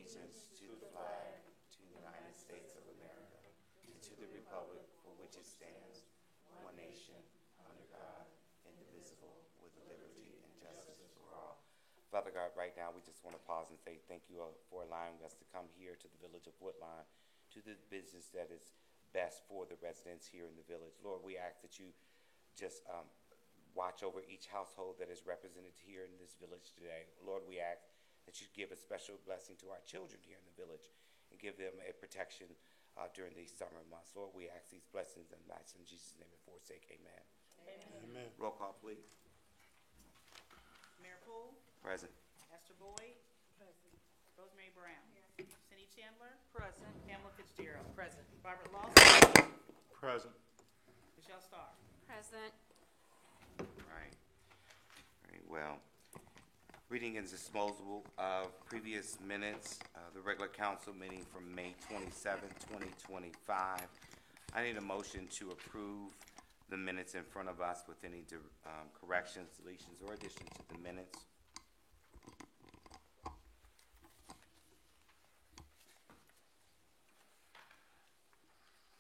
allegiance to the flag, to the United States of America, and to the republic for which it stands, one nation, under God, indivisible, with liberty and justice for all. Father God, right now we just want to pause and say thank you for allowing us to come here to the village of Woodline, to the business that is best for the residents here in the village. Lord, we ask that you just watch over each household that is represented here in this village today. Lord, we ask that you give a special blessing to our children here in the village and give them a protection during these summer months. Lord, we ask these blessings and in Jesus' name and forsake. Amen. Amen. Roll call, please. Mayor Poole. Present. Esther Boyd. Present. Rosemary Brown. Here. Cindy Chandler. Present. Pamela Fitzgerald. Present. Robert Lawson. Present. Michelle Starr. Present. Right. Well, reading and disposal of previous minutes, the regular council meeting from May 27, 2025. I need a motion to approve the minutes in front of us with any corrections, deletions, or additions to the minutes.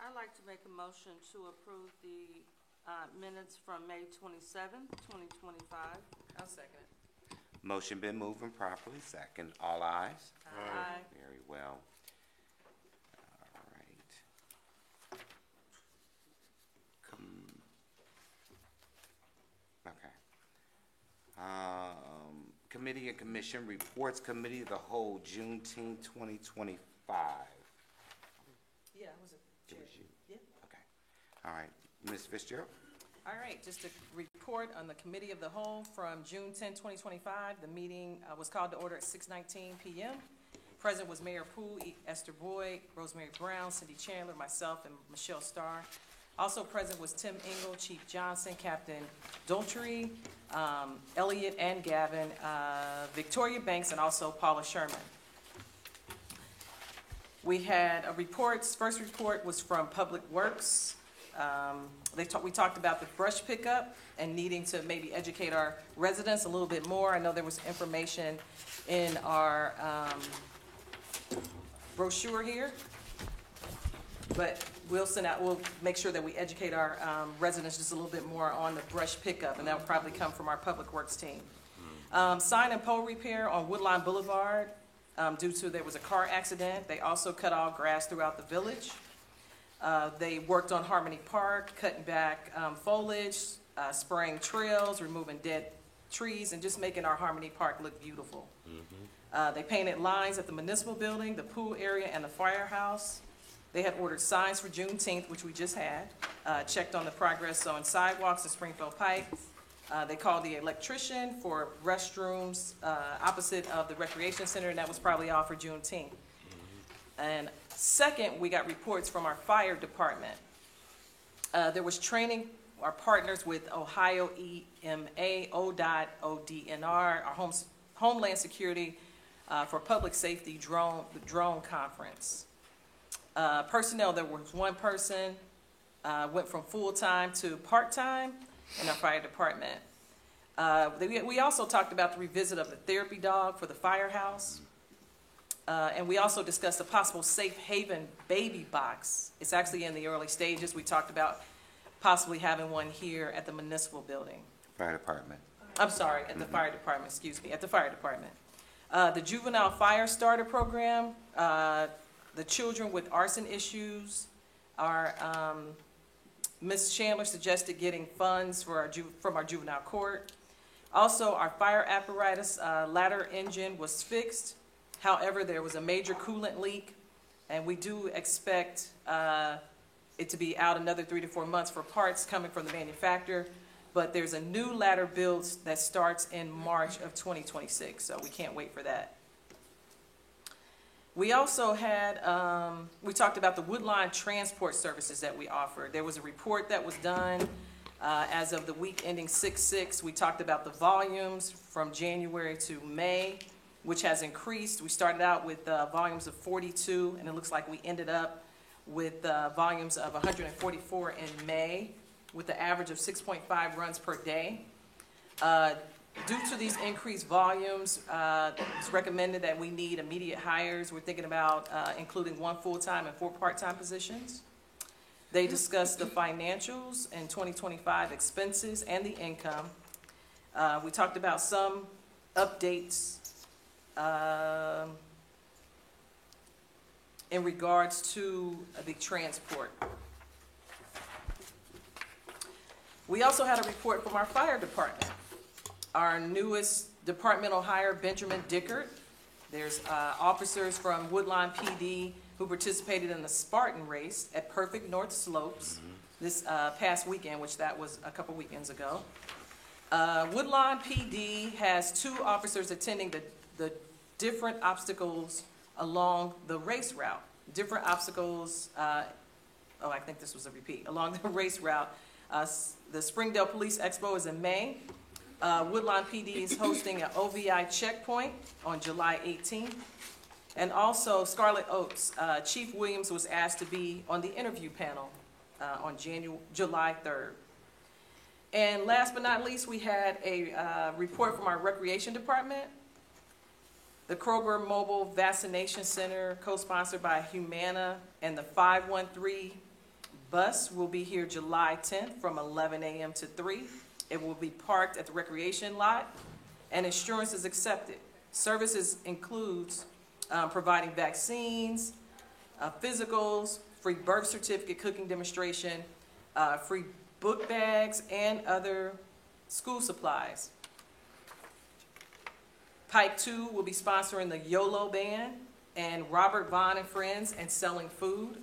I'd like to make a motion to approve the minutes from May 27, 2025. I'll second it. Motion been moved and properly second. All ayes? Aye. Very well. All right. Committee and commission reports. Committee of the whole, Juneteenth 2025. Yeah, was it? It was you? Yeah. Okay. All right. Ms. Fitzgerald? All right, just a report on the Committee of the Whole from June 10, 2025. The meeting was called to order at 6:19 p.m. Present was Mayor Poole, Esther Boyd, Rosemary Brown, Cindy Chandler, myself, and Michelle Starr. Also present was Tim Engel, Chief Johnson, Captain Doltry, Elliot and Gavin, Victoria Banks, and also Paula Sherman. We had first report was from Public Works. We talked about the brush pickup and needing to maybe educate our residents a little bit more. I know there was information in our brochure here, but we'll make sure that we educate our residents just a little bit more on the brush pickup, and that will probably come from our Public Works team. Sign and pole repair on Woodline Boulevard due to there was a car accident. They also cut all grass throughout the village. They worked on Harmony Park, cutting back foliage, spraying trails, removing dead trees, and just making our Harmony Park look beautiful. They painted lines at the municipal building, the pool area, and the firehouse. They had ordered signs for Juneteenth, which we just had, checked on the progress on sidewalks and Springfield Pike. They called the electrician for restrooms opposite of the recreation center, and that was probably all for Juneteenth. And second, we got reports from our fire department. There was training, our partners with Ohio EMA, ODOT, ODNR, our Homeland Security for Public Safety drone conference. Personnel, there was one person, went from full-time to part-time in our fire department. We also talked about the revisit of the therapy dog for the firehouse. And we also discussed a possible safe haven baby box. It's actually in the early stages. We talked about possibly having one here at the municipal building. Fire department. I'm sorry, at the fire department, excuse me, at the fire department. The juvenile fire starter program, the children with arson issues, Ms. Chandler suggested getting funds for from our juvenile court. Also, our fire apparatus ladder engine was fixed. However, there was a major coolant leak, and we do expect it to be out another 3 to 4 months for parts coming from the manufacturer. But there's a new ladder build that starts in March of 2026, so we can't wait for that. We also had, we talked about the Woodline transport services that we offer. There was a report that was done as of the week ending 6/6. We talked about the volumes from January to May, which has increased. We started out with volumes of 42, and it looks like we ended up with volumes of 144 in May, with the average of 6.5 runs per day. Due to these increased volumes, it's recommended that we need immediate hires. We're thinking about including 1 full-time and 4 part-time positions. They discussed the financials and 2025 expenses and the income. We talked about some updates in regards to the transport. We also had a report from our fire department. Our newest departmental hire, Benjamin Dickert. There's officers from Woodlawn PD who participated in the Spartan race at Perfect North Slopes this past weekend, which that was a couple weekends ago. Woodlawn PD has 2 officers attending the different obstacles along the race route. Different obstacles, I think this was a repeat, along the race route. The Springdale Police Expo is in May. Woodlawn PD is hosting an OVI checkpoint on July 18th. And also Scarlet Oaks, Chief Williams was asked to be on the interview panel on July 3rd. And last but not least, we had a report from our Recreation Department. The Kroger Mobile Vaccination Center, co-sponsored by Humana, and the 513 bus will be here July 10th from 11 a.m. to 3. It will be parked at the recreation lot, and insurance is accepted. Services includes providing vaccines, physicals, free birth certificate cooking demonstration, free book bags, and other school supplies. Pipe 2 will be sponsoring the YOLO Band and Robert Vaughn and Friends and selling food.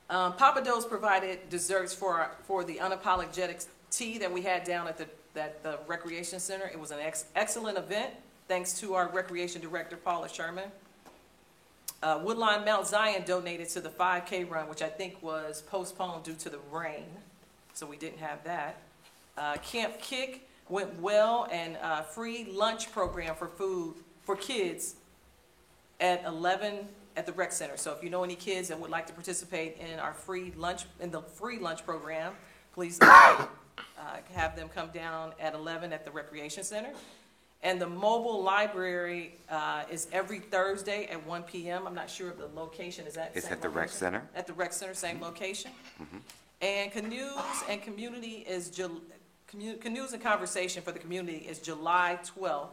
Papa Do's provided desserts for the unapologetic tea that we had down at the Recreation Center. It was an excellent event, thanks to our Recreation Director, Paula Sherman. Woodlawn Mount Zion donated to the 5K run, which I think was postponed due to the rain, so we didn't have that. Camp Kick went well, and free lunch program for food for kids at 11 at the rec center. So if you know any kids that would like to participate in our free lunch program, please have them come down at 11 at the recreation center. And the mobile library is every Thursday at 1 p.m. I'm not sure if the location is at. It's at the rec center. At the rec center, same location. And Canoes and Community is Canoes and Conversation for the Community is July 12th,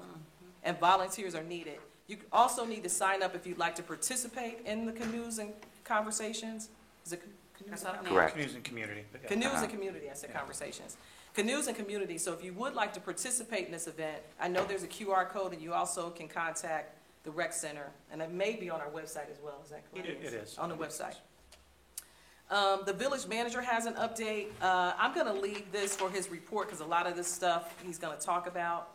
and volunteers are needed. You also need to sign up if you'd like to participate in the Canoes and Conversations. Is it Canoes? Correct. Canoes and Community. But yeah. Canoes and Community, I said Conversations. Canoes and Community, so if you would like to participate in this event, I know there's a QR code, and you also can contact the rec center, and it may be on our website as well, is that correct? It is. On the website. The village manager has an update. I'm gonna leave this for his report, because a lot of this stuff he's gonna talk about.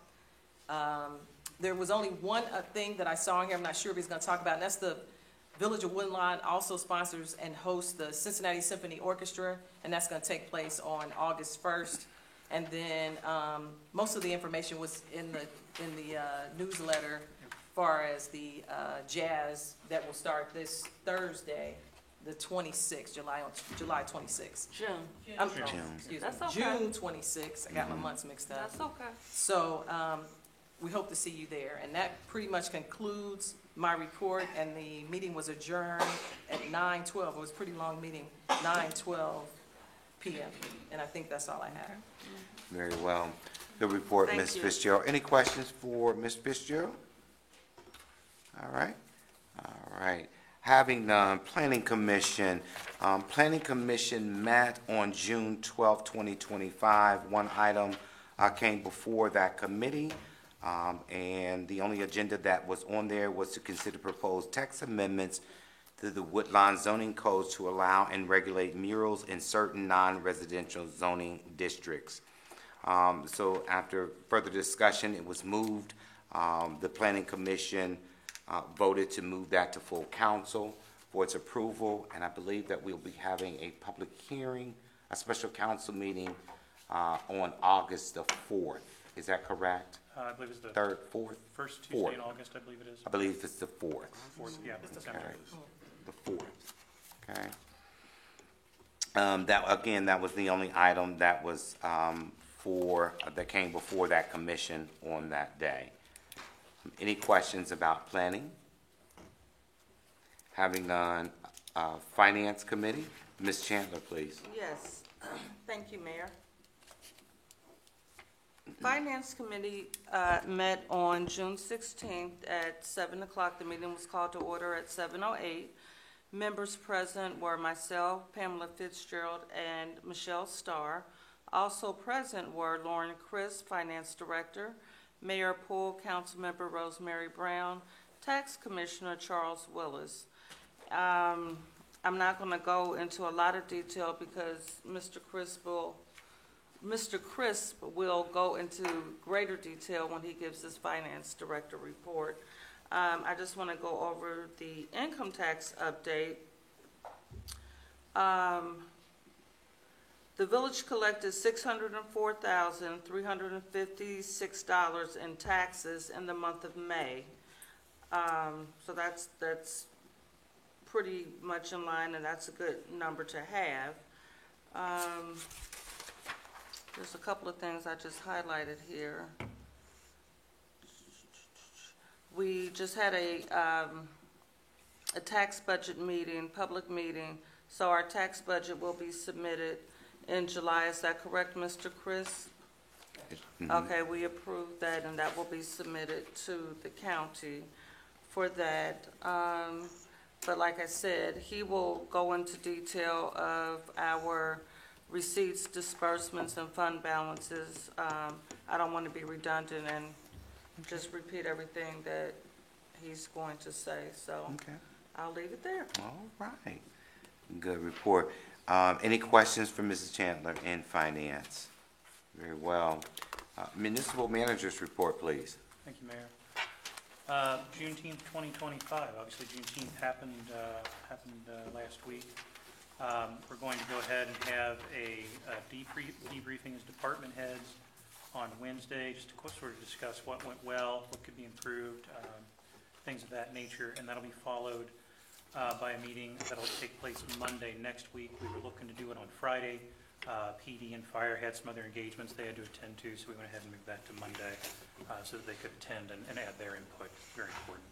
There was only one thing that I saw in here, I'm not sure if he's gonna talk about, and that's the Village of Woodlawn also sponsors and hosts the Cincinnati Symphony Orchestra, and that's gonna take place on August 1st. And then most of the information was in the newsletter as far as the jazz that will start this Thursday, the 26th, July 26th. June. June. Excuse That's me, okay. June 26th. I got my months mixed up. That's okay. So we hope to see you there. And that pretty much concludes my report, and the meeting was adjourned at 9:12. It was a pretty long meeting, 9:12 p.m. And I think that's all I have. Very well. Good report, Thank Ms. you. Fitzgerald. Any questions for Ms. Fitzgerald? All right. All right. Having none, Planning Commission. Planning Commission met on June 12, 2025. One item came before that committee, and the only agenda that was on there was to consider proposed text amendments to the Woodlawn zoning codes to allow and regulate murals in certain non-residential zoning districts. So after further discussion, it was moved. The Planning Commission voted to move that to full council for its approval, and I believe that we'll be having a public hearing, a special council meeting on August the 4th. Is that correct? I believe it's the Third, fourth? first Tuesday Fourth. in August, I believe it is. I believe it's the 4th. Fourth, yeah, that sounds Okay. right. The 4th, okay? That was the only item that was that came before that commission on that day. Any questions about planning? Having none, Finance Committee, Ms. Chandler, please. Yes, thank you, Mayor. Finance Committee met on June 16th at 7 o'clock. The meeting was called to order at 7:08. Members present were myself, Pamela Fitzgerald, and Michelle Starr. Also present were Lauren Crisp, Finance Director, Mayor Poole, Councilmember Rosemary Brown, Tax Commissioner Charles Willis. I'm not going to go into a lot of detail because Mr. Crisp will go into greater detail when he gives his Finance Director report. I just want to go over the income tax update. The village collected $604,356 in taxes in the month of May. So that's pretty much in line, and that's a good number to have. There's a couple of things I just highlighted here. We just had a tax budget meeting, public meeting, so our tax budget will be submitted in July. Is that correct, Mr. Crisp? Mhm. Okay, we approved that, and that will be submitted to the county for that. But like I said, he will go into detail of our receipts, disbursements, and fund balances. I don't want to be redundant and just repeat everything that he's going to say, so Okay. I'll leave it there. All right. Good report. Any questions for Mrs. Chandler in Finance? Very well. Municipal Manager's report, please. Thank you, Mayor. Juneteenth 2025, obviously Juneteenth happened last week. We're going to go ahead and have a debriefing as department heads on Wednesday, just to sort of discuss what went well, what could be improved, things of that nature, and that'll be followed by a meeting that'll take place Monday next week. We were looking to do it on Friday. PD and Fire had some other engagements they had to attend to, so we went ahead and moved that to Monday so that they could attend and add their input. Very important.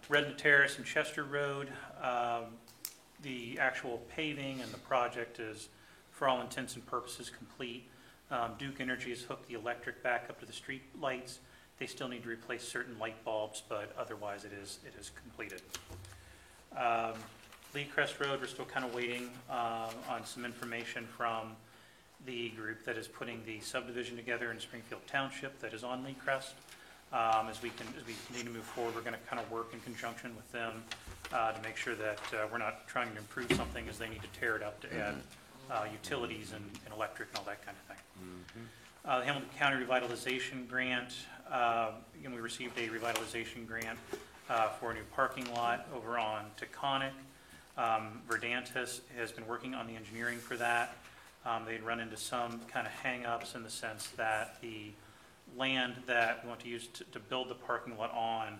Redmond Terrace and Chester Road, the actual paving and the project is, for all intents and purposes, complete. Duke Energy has hooked the electric back up to the street lights. They still need to replace certain light bulbs, but otherwise it is completed. Lee Crest Road, we're still kind of waiting on some information from the group that is putting the subdivision together in Springfield Township that is on Lee Crest. As we continue to move forward, we're going to kind of work in conjunction with them to make sure that we're not trying to improve something as they need to tear it up to add utilities and electric and all that kind of thing. The Hamilton County Revitalization Grant, again, we received a revitalization grant for a new parking lot over on Taconic. Verdantis has been working on the engineering for that. They'd run into some kind of hang-ups in the sense that the land that we want to use to build the parking lot on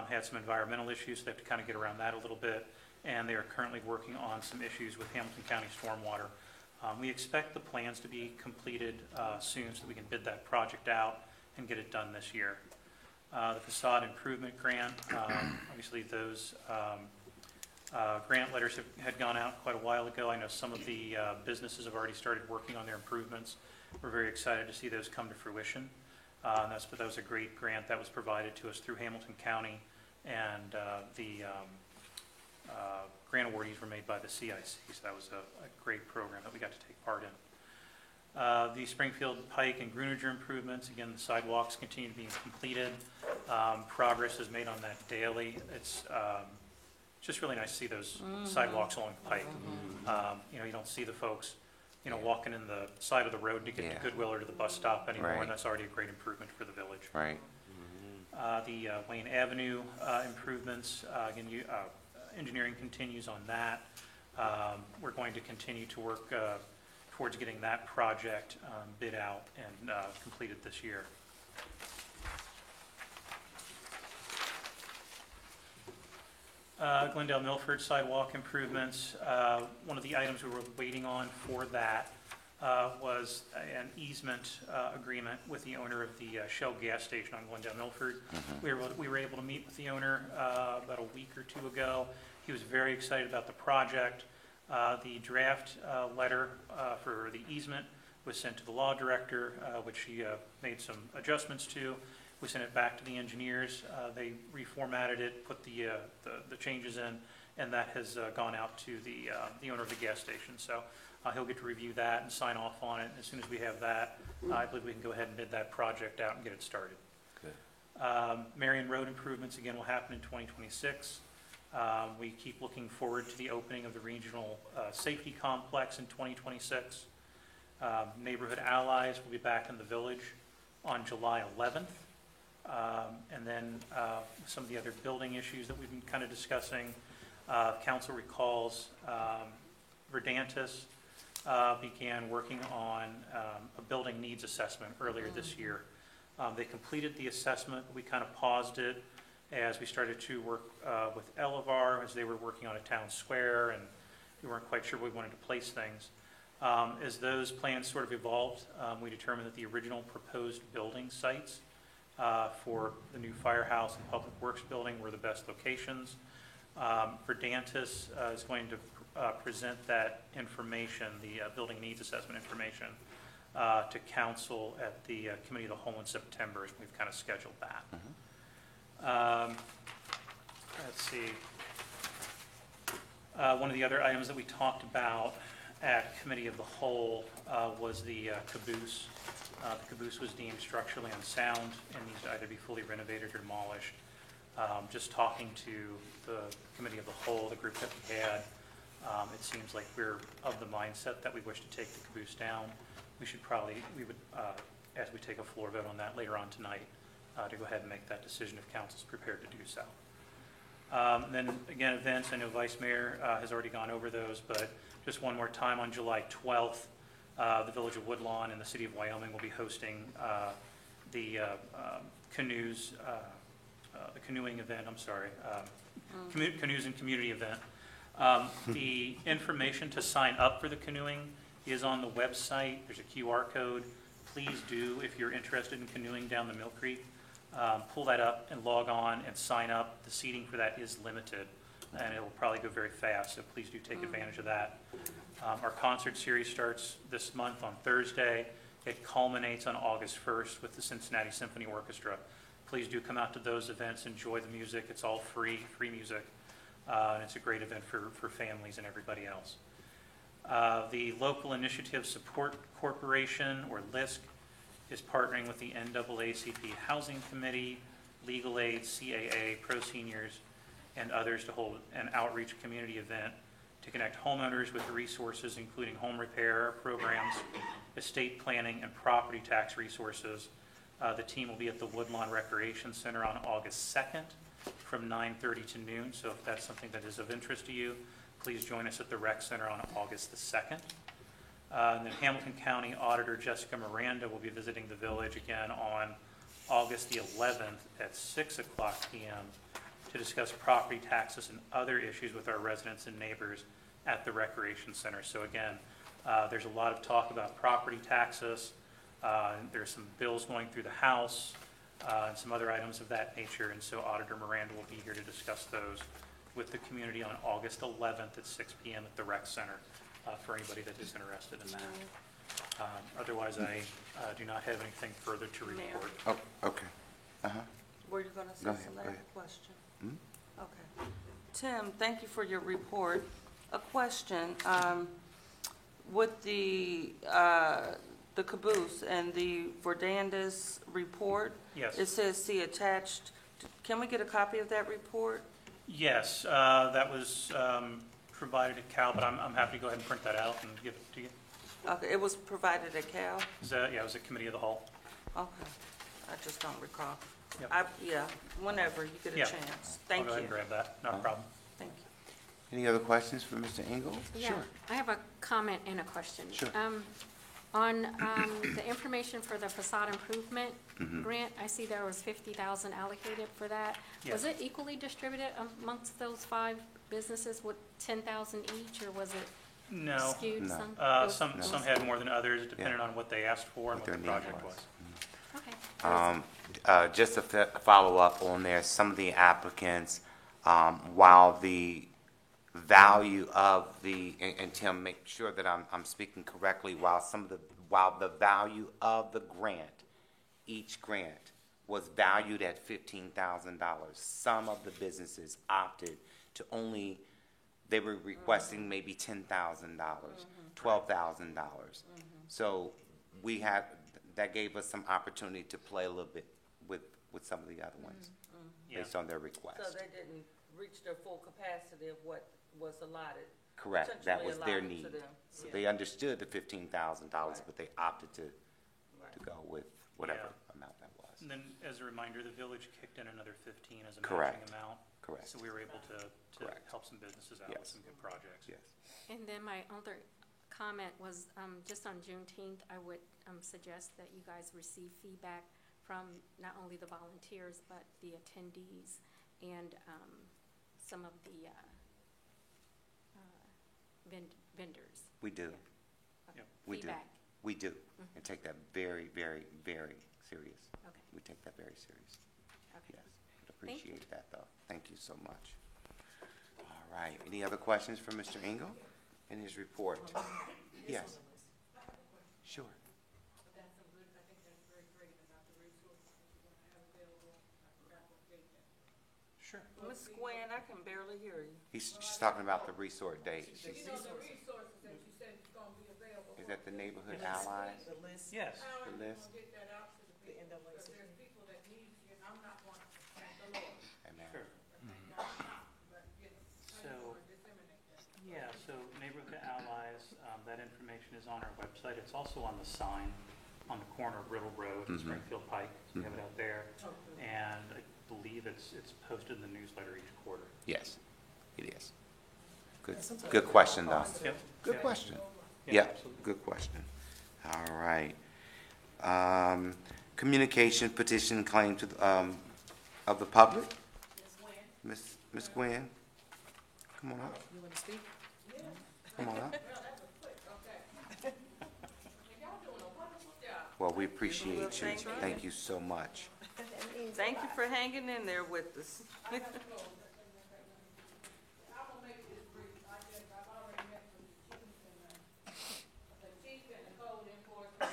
had some environmental issues, so they have to kind of get around that a little bit, and they are currently working on some issues with Hamilton County stormwater. We expect the plans to be completed soon so that we can bid that project out and get it done this year. The facade improvement grant, obviously those grant letters had gone out quite a while ago. I know some of the businesses have already started working on their improvements. We're very excited to see those come to fruition. That was a great grant that was provided to us through Hamilton County, and the grant awardees were made by the CIC, so that was a great program that we got to take part in. The Springfield Pike and Gruninger improvements, again, the sidewalks continue to be completed. Progress is made on that daily. It's just really nice to see those sidewalks along Pike. You don't see the folks walking in the side of the road to get to Goodwill or to the bus stop anymore, Right. and that's already a great improvement for the village. Right. The Wayne Avenue improvements, again, engineering continues on that. We're going to continue to work towards getting that project bid out and completed this year. Glendale Milford sidewalk improvements. One of the items we were waiting on for that was was an easement agreement with the owner of the Shell gas station on Glendale Milford. We were able to meet with the owner about a week or two ago. He was very excited about the project. The draft letter for the easement was sent to the law director, which he made some adjustments to. We sent it back to the engineers. They reformatted it, put the changes in, and that has gone out to the owner of the gas station. So he'll get to review that and sign off on it. As soon as we have that, I believe we can go ahead and bid that project out and get it started. Good. Marion Road improvements, again, will happen in 2026. We keep looking forward to the opening of the regional safety complex in 2026. Neighborhood Allies will be back in the village on July 11th. And then some of the other building issues that we've been kind of discussing. Council recalls Verdantis began working on a building needs assessment earlier this year. They completed the assessment. We kind of paused it as we started to work with Elevar as they were working on a town square, and we weren't quite sure where we wanted to place things. As those plans sort of evolved, we determined that the original proposed building sites for the new firehouse and public works building were the best locations. Verdantis is going to present that information, the building needs assessment information, to council at the Committee of the Whole in September, and we've kind of scheduled that. Let's see. One of the other items that we talked about at Committee of the Whole was the caboose. The caboose was deemed structurally unsound and needs to either be fully renovated or demolished. Just talking to the Committee of the Whole, the group that we had, it seems like we're of the mindset that we wish to take the caboose down. We would, as we take a floor vote on that later on tonight, to go ahead and make that decision if council's prepared to do so. Then again, events, I know Vice Mayor has already gone over those, but just one more time, on July 12th, the Village of Woodlawn and the City of Wyoming will be hosting the canoes, the canoeing event, canoes and community event. The information to sign up for the canoeing is on the website. There's a QR code. Please do, if you're interested in canoeing down the Mill Creek, pull that up and log on and sign up. The seating for that is limited, and it will probably go very fast, so please do take advantage of that. Our concert series starts this month on Thursday. It culminates on August 1st with the Cincinnati Symphony Orchestra. Please do come out to those events, enjoy the music. It's all free music, and it's a great event for families and everybody else. The Local Initiative Support Corporation, or LISC, is partnering with the NAACP Housing Committee, Legal Aid, CAA, Pro Seniors, and others to hold an outreach community event to connect homeowners with resources including home repair programs, estate planning, and property tax resources. The team will be at the Woodlawn Recreation Center on August 2nd from 9:30 to noon, so if that's something that is of interest to you, please join us at the Rec Center on August the 2nd. And then Hamilton County Auditor Jessica Miranda will be visiting the village again on August the 11th at 6 o'clock p.m. to discuss property taxes and other issues with our residents and neighbors at the Recreation Center. So again, there's a lot of talk about property taxes. There's some bills going through the House and some other items of that nature, and so Auditor Miranda will be here to discuss those with the community on August 11th at 6 p.m. at the Rec Center for anybody that is interested in that. Otherwise, I do not have anything further to report. Oh, okay. Were you going to say Go ahead, something? go I have ahead. a question. Okay. Tim, thank you for your report. A question. With the caboose and the Verdantis report, Yes. it says see attached. Can we get a copy of that report? Yes, that was provided at Cal, but I'm happy to go ahead and print that out and give it to you. Okay, it was provided at Cal? It was a Committee of the Whole. Okay, I just don't recall. Yep. Yeah, whenever you get a Yeah. chance. I'll Thank go ahead you. and grab that, not a problem. Thank you. Any other questions for Mr. Engel? Yeah, Sure. I have a comment and a question. Sure. On the information for the facade improvement grant, I see there was 50,000 allocated for that. Was Yes. it equally distributed amongst those 5 businesses with 10,000 each, or was it No. skewed No. some? It was- Some had more than others, depending on what they asked for and What what the their need project was. was. Okay. Just to follow up on there, some of the applicants, while the value of and Tim, make sure that I'm speaking correctly, while the value of the grant, each grant was valued at $15,000, some of the businesses opted to they were requesting maybe $10,000, $12,000. So that gave us some opportunity to play a little bit with some of the other ones, Yeah. based on their So request. they didn't reach their full capacity of what was allotted. Correct, that potentially was their allotted need. to them. So they understood the $15,000, but they opted to go with whatever amount that was. And then, as a reminder, the village kicked in another 15 as a Correct. matching amount. Correct. So we were able to Correct. help some businesses out with Yes. some good projects. Yes. And then my other comment was, just on Juneteenth, I would suggest that you guys receive feedback from not only the volunteers, but the attendees and some of the vendors. We do. Yep. We do. Feedback. We do. And take that very, very, very serious. Okay. We take that very serious. Okay. Yes. Thank you. Appreciate that, though. Thank you so much. All right. Any other questions for Mr. Engel in his report? Yes. Sure. Sure. Ms. Gwen, I can barely hear you. She's talking about the resort date. You know, the resources that you said is gonna be available. Is that the neighborhood allies? The list. Yes. How are The you list? gonna get that out to the people? Because there's people that need it, I'm not one of them, thank the Lord. Amen. Sure. But, you know, how So, you gonna disseminate that? yeah, so Neighborhood Allies, that information is on our website. It's also on the sign on the corner of Riddle Road and Springfield Pike. So we have it out there. And I believe it's posted in the newsletter each quarter. Yes, it is. Good question, though. Yep. Good Yep. question. Yeah, Yeah, absolutely. good question. All right. Communication petition claim of the public? Miss Gwen? Come on up. You want to speak? Come on up. And y'all doing a wonderful job. Well, we appreciate you. Thank you. Thank you so much. Thank you for hanging in there with us. I'm gonna make this brief, I've already met with the chief and the code enforcement,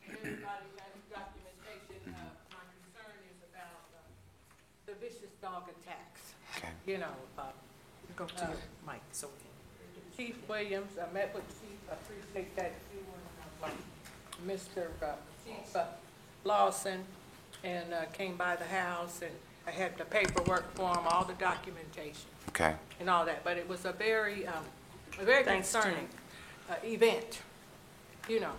everybody has documentation. My concern is about the vicious dog attacks. Okay. You know, Go to your mic so we can. Chief Williams, I met with Chief, I appreciate that, too, and, Mr. Chief Lawson, and came by the house, and I had the paperwork for him, all the documentation Okay. and all that, but it was a very Thanks, concerning event, you know.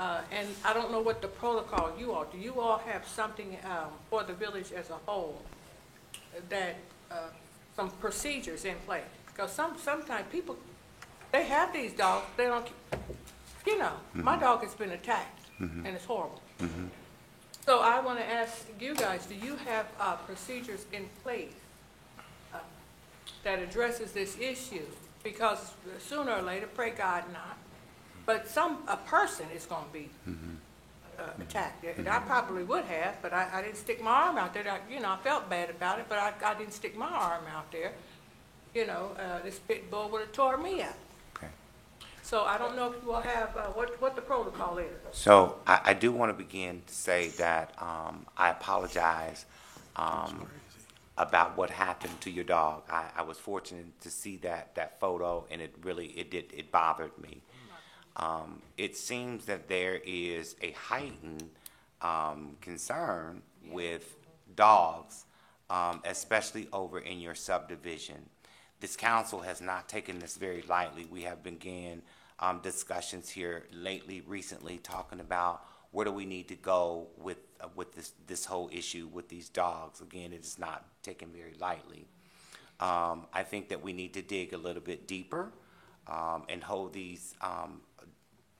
And I don't know what the protocol do you all have something for the village as a whole that, some procedures in place? Because sometimes people, they have these dogs, they don't, you know, my dog has been attacked, and it's horrible. So I want to ask you guys, do you have procedures in place that addresses this issue? Because sooner or later, pray God not, but a person is going to be attacked. And I probably would have, but I didn't stick my arm out there. I felt bad about it, but I didn't stick my arm out there. You know, this pit bull would have tore me out. Okay. So I don't know if you all have, what the protocol is. So I do want to begin to say that I apologize about what happened to your dog. I was fortunate to see that photo, and it bothered me. It seems that there is a heightened concern with dogs, especially over in your subdivision. This council has not taken this very lightly. We have began discussions here recently, talking about where do we need to go with this whole issue with these dogs. Again, it is not taken very lightly. I think that we need to dig a little bit deeper and hold these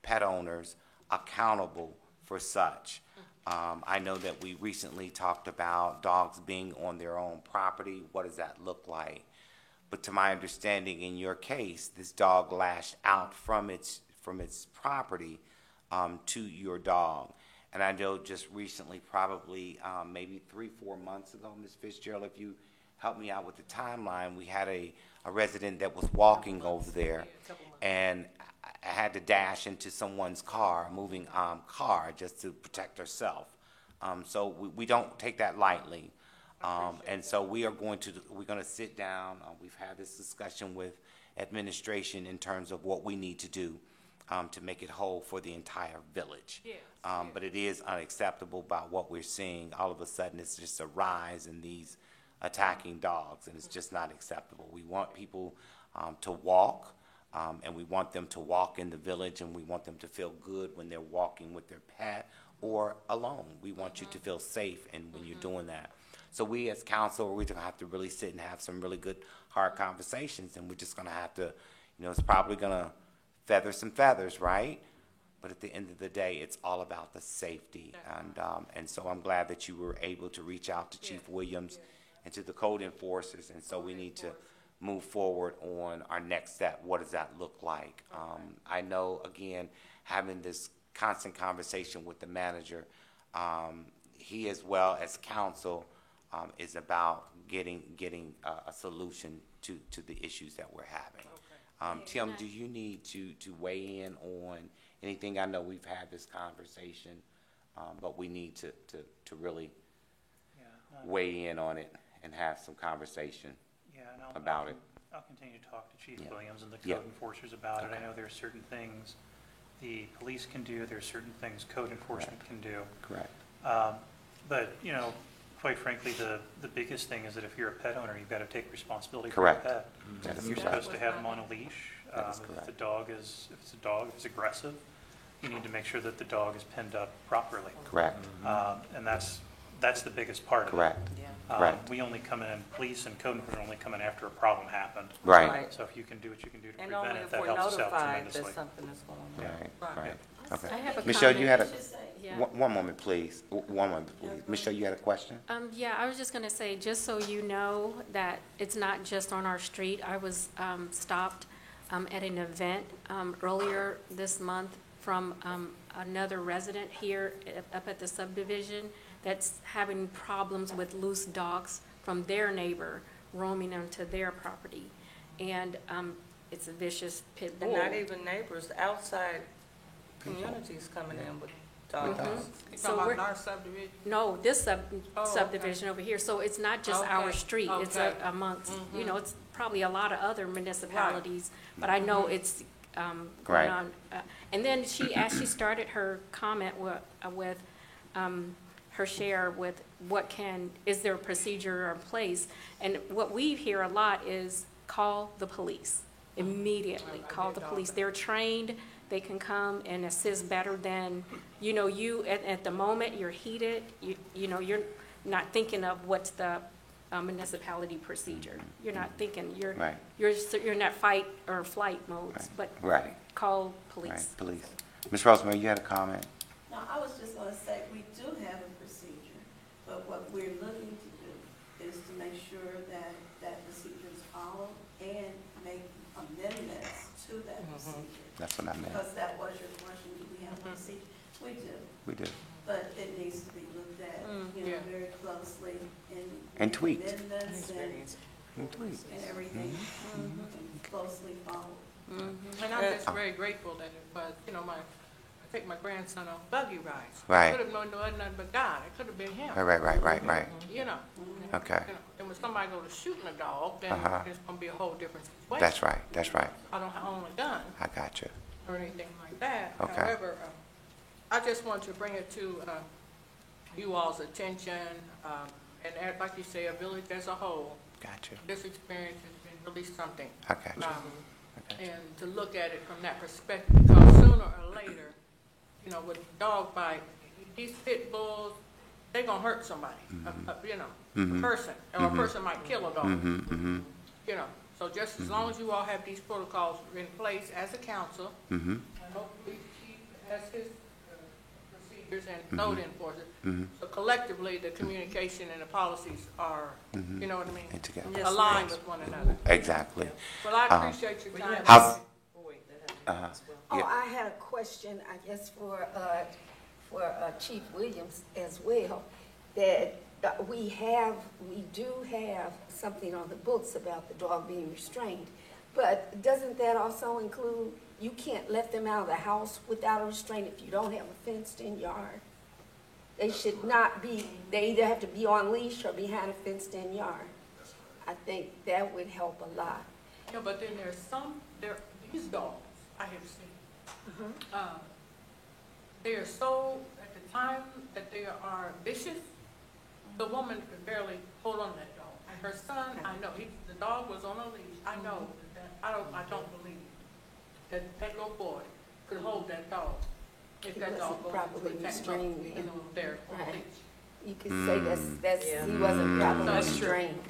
pet owners accountable for such. I know that we recently talked about dogs being on their own property. What does that look like? But to my understanding, in your case, this dog lashed out from its property to your dog. And I know just recently, probably maybe 3-4 months ago, Ms. Fitzgerald, if you help me out with the timeline, we had a resident that was walking over there, and I had to dash into someone's car, moving car, just to protect herself. So we don't take that lightly. And so we're going to sit down. We've had this discussion with administration in terms of what we need to do to make it whole for the entire village. Yes, But it is unacceptable by what we're seeing. All of a sudden, it's just a rise in these attacking dogs, and it's just not acceptable. We want people to walk, and we want them to walk in the village, and we want them to feel good when they're walking with their pet or alone. We want you to feel safe when you're doing that. So we as council, we're gonna have to really sit and have some really good, hard conversations, and we're just gonna have to, it's probably gonna feather some feathers, right? But at the end of the day, it's all about the safety. And so I'm glad that you were able to reach out to Chief Williams and to the code enforcers, and so we need to move forward on our next step. What does that look like? I know, again, having this constant conversation with the manager, he as well as council is about getting a solution to the issues that we're having. Tim, do you need to weigh in on anything? I know we've had this conversation, but we need to really weigh in on it and have some conversation about it. I'll continue to talk to Chief Yeah. Williams and the Yeah. code enforcers about it. Okay. I know there are certain things the police can do, there are certain things code enforcement can do. Correct. But, quite frankly, the biggest thing is that if you're a pet owner, you've got to take responsibility Correct. for your pet. That is You're correct. supposed to have them on a leash. That is If correct. if it's aggressive, you need to make sure that the dog is pinned up properly. Correct. And that's the biggest part of it. Correct. Yeah. Correct. We only come in, police and code enforcement only come in after a problem happened. Right. Right. So if you can do what you can do to And prevent only it, if that we're helps us out notified tremendously. that something is going on. Right. Right. Right. Okay. I have a Michelle, you had comment. a, Yeah. one moment, please. One moment, please. Michelle, you had a question? Yeah, I was just gonna say, just so you know, that it's not just on our street. I was stopped at an event earlier this month from another resident here up at the subdivision that's having problems with loose dogs from their neighbor roaming onto their property. And it's a vicious pit And bull. not even neighbors, outside communities coming in with dogs. You So talking we're- about our subdivision? No, this Oh, okay. subdivision over here, so it's not just our Okay, street, it's okay. amongst, it's probably a lot of other municipalities, but I know it's Right. going on. And then she started her comment with her share with is there a procedure in place? And what we hear a lot is call the police immediately, call the police. They're trained, they can come and assist better than, you, at the moment, you're heated, you're not thinking of what's the municipality procedure. You're not thinking, Right. you're in that fight or flight modes, but Right. call Right. police. Police. Ms. Rosemary, you had a comment? No, I was just gonna say, we do have a procedure, but what we're looking to do is to make sure that that procedure is followed and make amendments to that procedure. That's what I meant. Because that was your question, do we have a procedure? We do, We do. but it needs to be looked at, Yeah. very closely And tweaked. amendments And tweet. and everything, closely followed. And I'm just very grateful that it was, I take my grandson on buggy rides. Right. Could have known nothing but God, it could have been him, Right. you know. Okay. And when somebody go to shooting a dog, then Uh-huh. it's gonna be a whole different situation. That's right. I don't own a gun I got you. or anything like that. Okay. However, I just want to bring it to you all's attention, like you say, a village as a whole. Got you. This experience has been really something. I got you. And to look at it from that perspective, because sooner or later, with dog bite, these pit bulls, they gonna hurt somebody, a person, or a person might kill a dog. So just as long as you all have these protocols in place as a council, and hopefully Chief has his procedures procedures and code enforcement. So collectively, the communication and the policies are, you know what I mean? And together. Yes, Aligned with one another. Exactly. Well, I appreciate your time. How's, Oh, I had a question, I guess, for Chief Williams as well, that we do have something on the books about the dog being restrained, but doesn't that also include, you can't let them out of the house without a restraint if you don't have a fenced-in yard? They should not be, they either have to be on leash or behind a fenced-in yard. I think that would help a lot. Yeah, but then these dogs I have seen, they are so, at the time that they are vicious, the woman could barely hold on to that dog. And her son, I know, the dog was on a leash. I know that, I don't believe that little boy could hold that dog. If He that dog wasn't goes properly into attack restrained mode, then. there on Right. leash. You could say he wasn't properly That's true. restrained.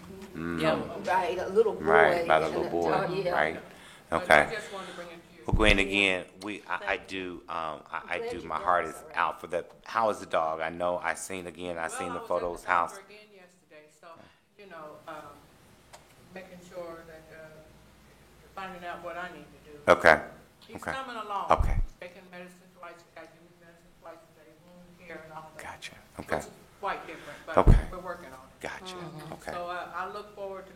Yeah. Right, a little boy. right, by the and little boy, yeah. right? But Okay. I just wanted to bring it to you. Well, Gwen, again, I do, my heart is out for that. How is the dog? I know, I seen the Well, photos, I house. was at the doctor again yesterday, so, you know, making sure that, finding out what I need to do. Okay, He's okay. coming along. Okay. Taking medicine twice, I give him medicine twice a day, wound care and all that. Gotcha, okay, Which is quite different, but Okay. we're working on it. gotcha, okay. So I look forward to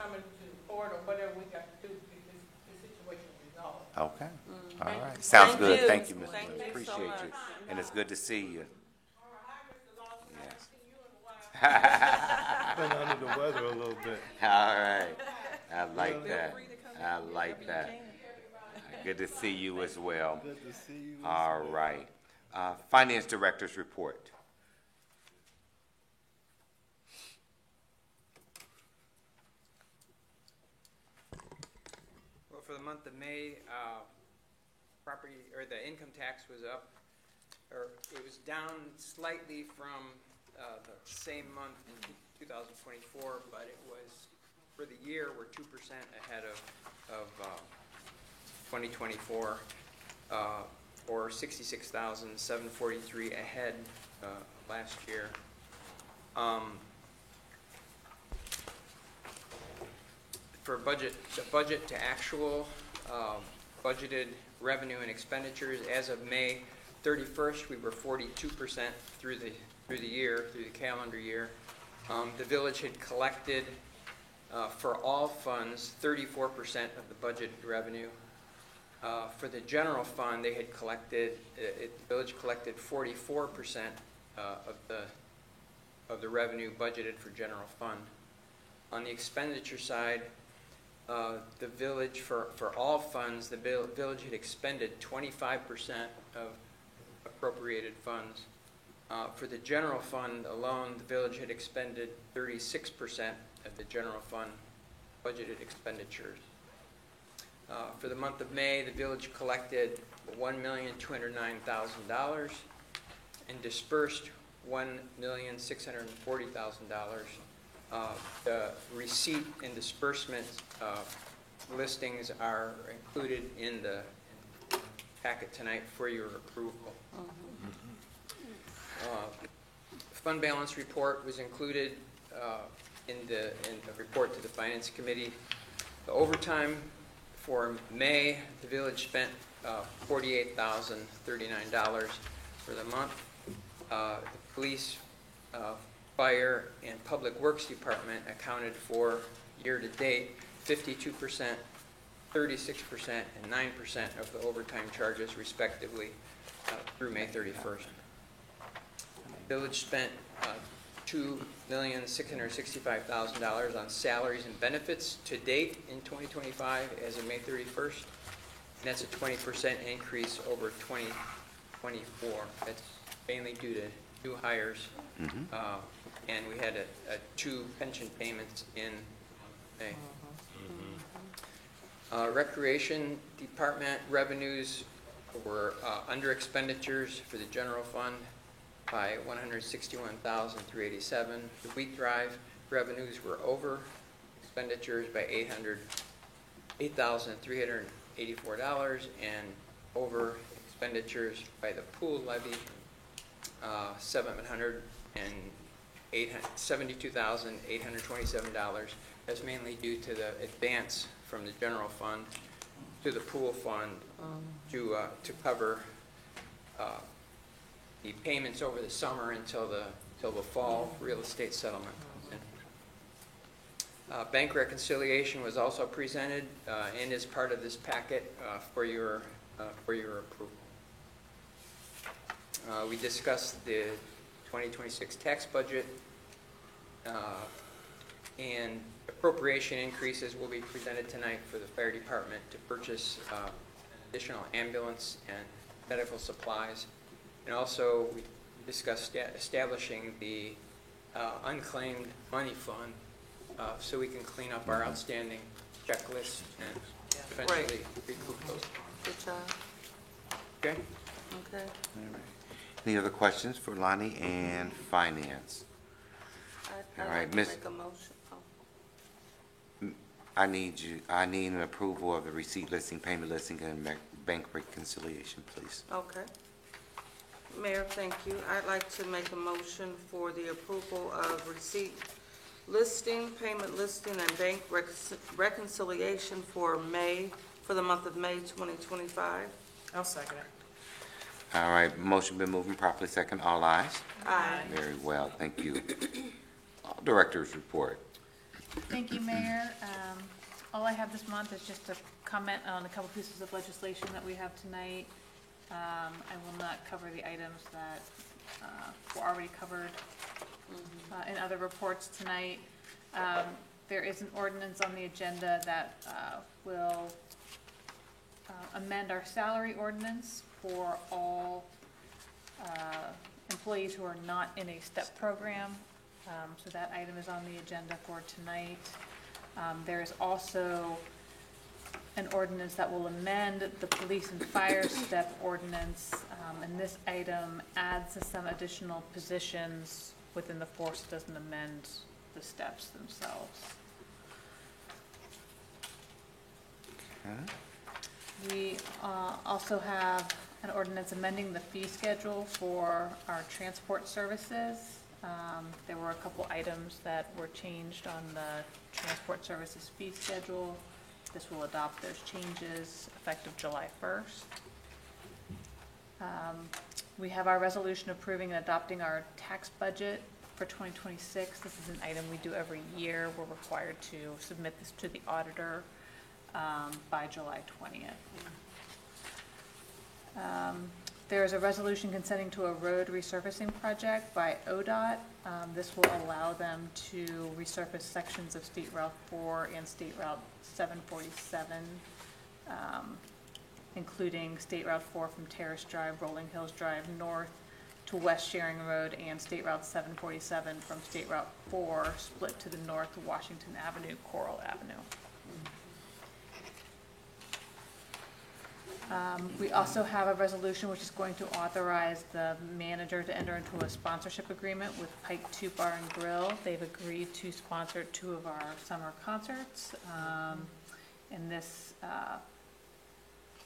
coming to court or whatever we got to do to get this situation resolved. Okay, all right. Sounds Thank good. you. Thank you, Mr. Thank Lynn. you so Appreciate you. much. And it's good to see you. Yes. Been under the weather a little bit. All right. I like that. I like that. Good to see you as well. Good to see you. All right. Finance Director's report. Well, for the month of May, the income tax was up, or it was down slightly from the same month in 2024, but it was, for the year, we're 2% ahead of 2024, or 66,743 ahead last year. For the budget to actual, budgeted revenue and expenditures, as of May 31st, we were 42% through the year, through the calendar year. The village had collected, for all funds, 34% of the budgeted revenue. For the general fund, they had collected, the village collected 44% of the revenue budgeted for general fund. On the expenditure side, the village, for all funds, the village had expended 25% of appropriated funds. For the general fund alone, the village had expended 36% of the general fund budgeted expenditures. For the month of May, the village collected $1,209,000 and dispersed $1,640,000. The receipt and disbursement listings are included in the packet tonight for your approval. Fund balance report was included in the report to the Finance Committee. The overtime for May, the village spent $48,039 for the month. The police, fire, and public works department accounted for year-to-date 52%, 36%, and 9% of the overtime charges respectively through May 31st. Village spent $2,665,000 on salaries and benefits to date in 2025 as of May 31st. And that's a 20% increase over 2024. That's mainly due to new hires. And we had two pension payments in May. Recreation department revenues were under expenditures for the general fund by $161,387. The Wheat Drive revenues were over expenditures by $8,384, and over expenditures by the pool levy $72,827. That's mainly due to the advance from the general fund to the pool fund to cover the payments over the summer until the fall real estate settlement. Bank reconciliation was also presented and is part of this packet for your approval. We discussed the 2026 tax budget, and appropriation increases will be presented tonight for the fire department to purchase additional ambulance and medical supplies. And also, we discussed establishing the unclaimed money fund so we can clean up our outstanding checklist and eventually recoup those. Good job. Okay? Okay. All right. Any other questions for Lonnie and Finance? I'd All right, like to Miss- make a motion. Oh. I need an approval of the receipt listing, payment listing, and bank reconciliation, please. Okay. Mayor, thank you. I'd like to make a motion for the approval of receipt listing, payment listing, and bank reconciliation for the month of May 2025. I'll second it. All right, motion been moving properly second. All ayes? Aye. Very well, thank you. Director's report. Thank you, Mayor. All I have this month is just to comment on a couple pieces of legislation that we have tonight. I will not cover the items that were already covered in other reports tonight. There is an ordinance on the agenda that will amend our salary ordinance for all employees who are not in a STEP program. So that item is on the agenda for tonight. There is also an ordinance that will amend the police and fire STEP ordinance, and this item adds some additional positions within the force. It doesn't amend the steps themselves. Okay. We also have an ordinance amending the fee schedule for our transport services. There were a couple items that were changed on the transport services fee schedule. This will adopt those changes effective July 1st. We have our resolution approving and adopting our tax budget for 2026. This is an item we do every year. We're required to submit this to the auditor by July 20th. There is a resolution consenting to a road resurfacing project by ODOT. This will allow them to resurface sections of State Route 4 and State Route 747, including State Route 4 from Terrace Drive, Rolling Hills Drive north to West Sharing Road, and State Route 747 from State Route 4 split to the north to Washington Avenue, Coral Avenue. We also have a resolution which is going to authorize the manager to enter into a sponsorship agreement with Pike 2 Bar and Grill. They've agreed to sponsor 2 of our summer concerts, and this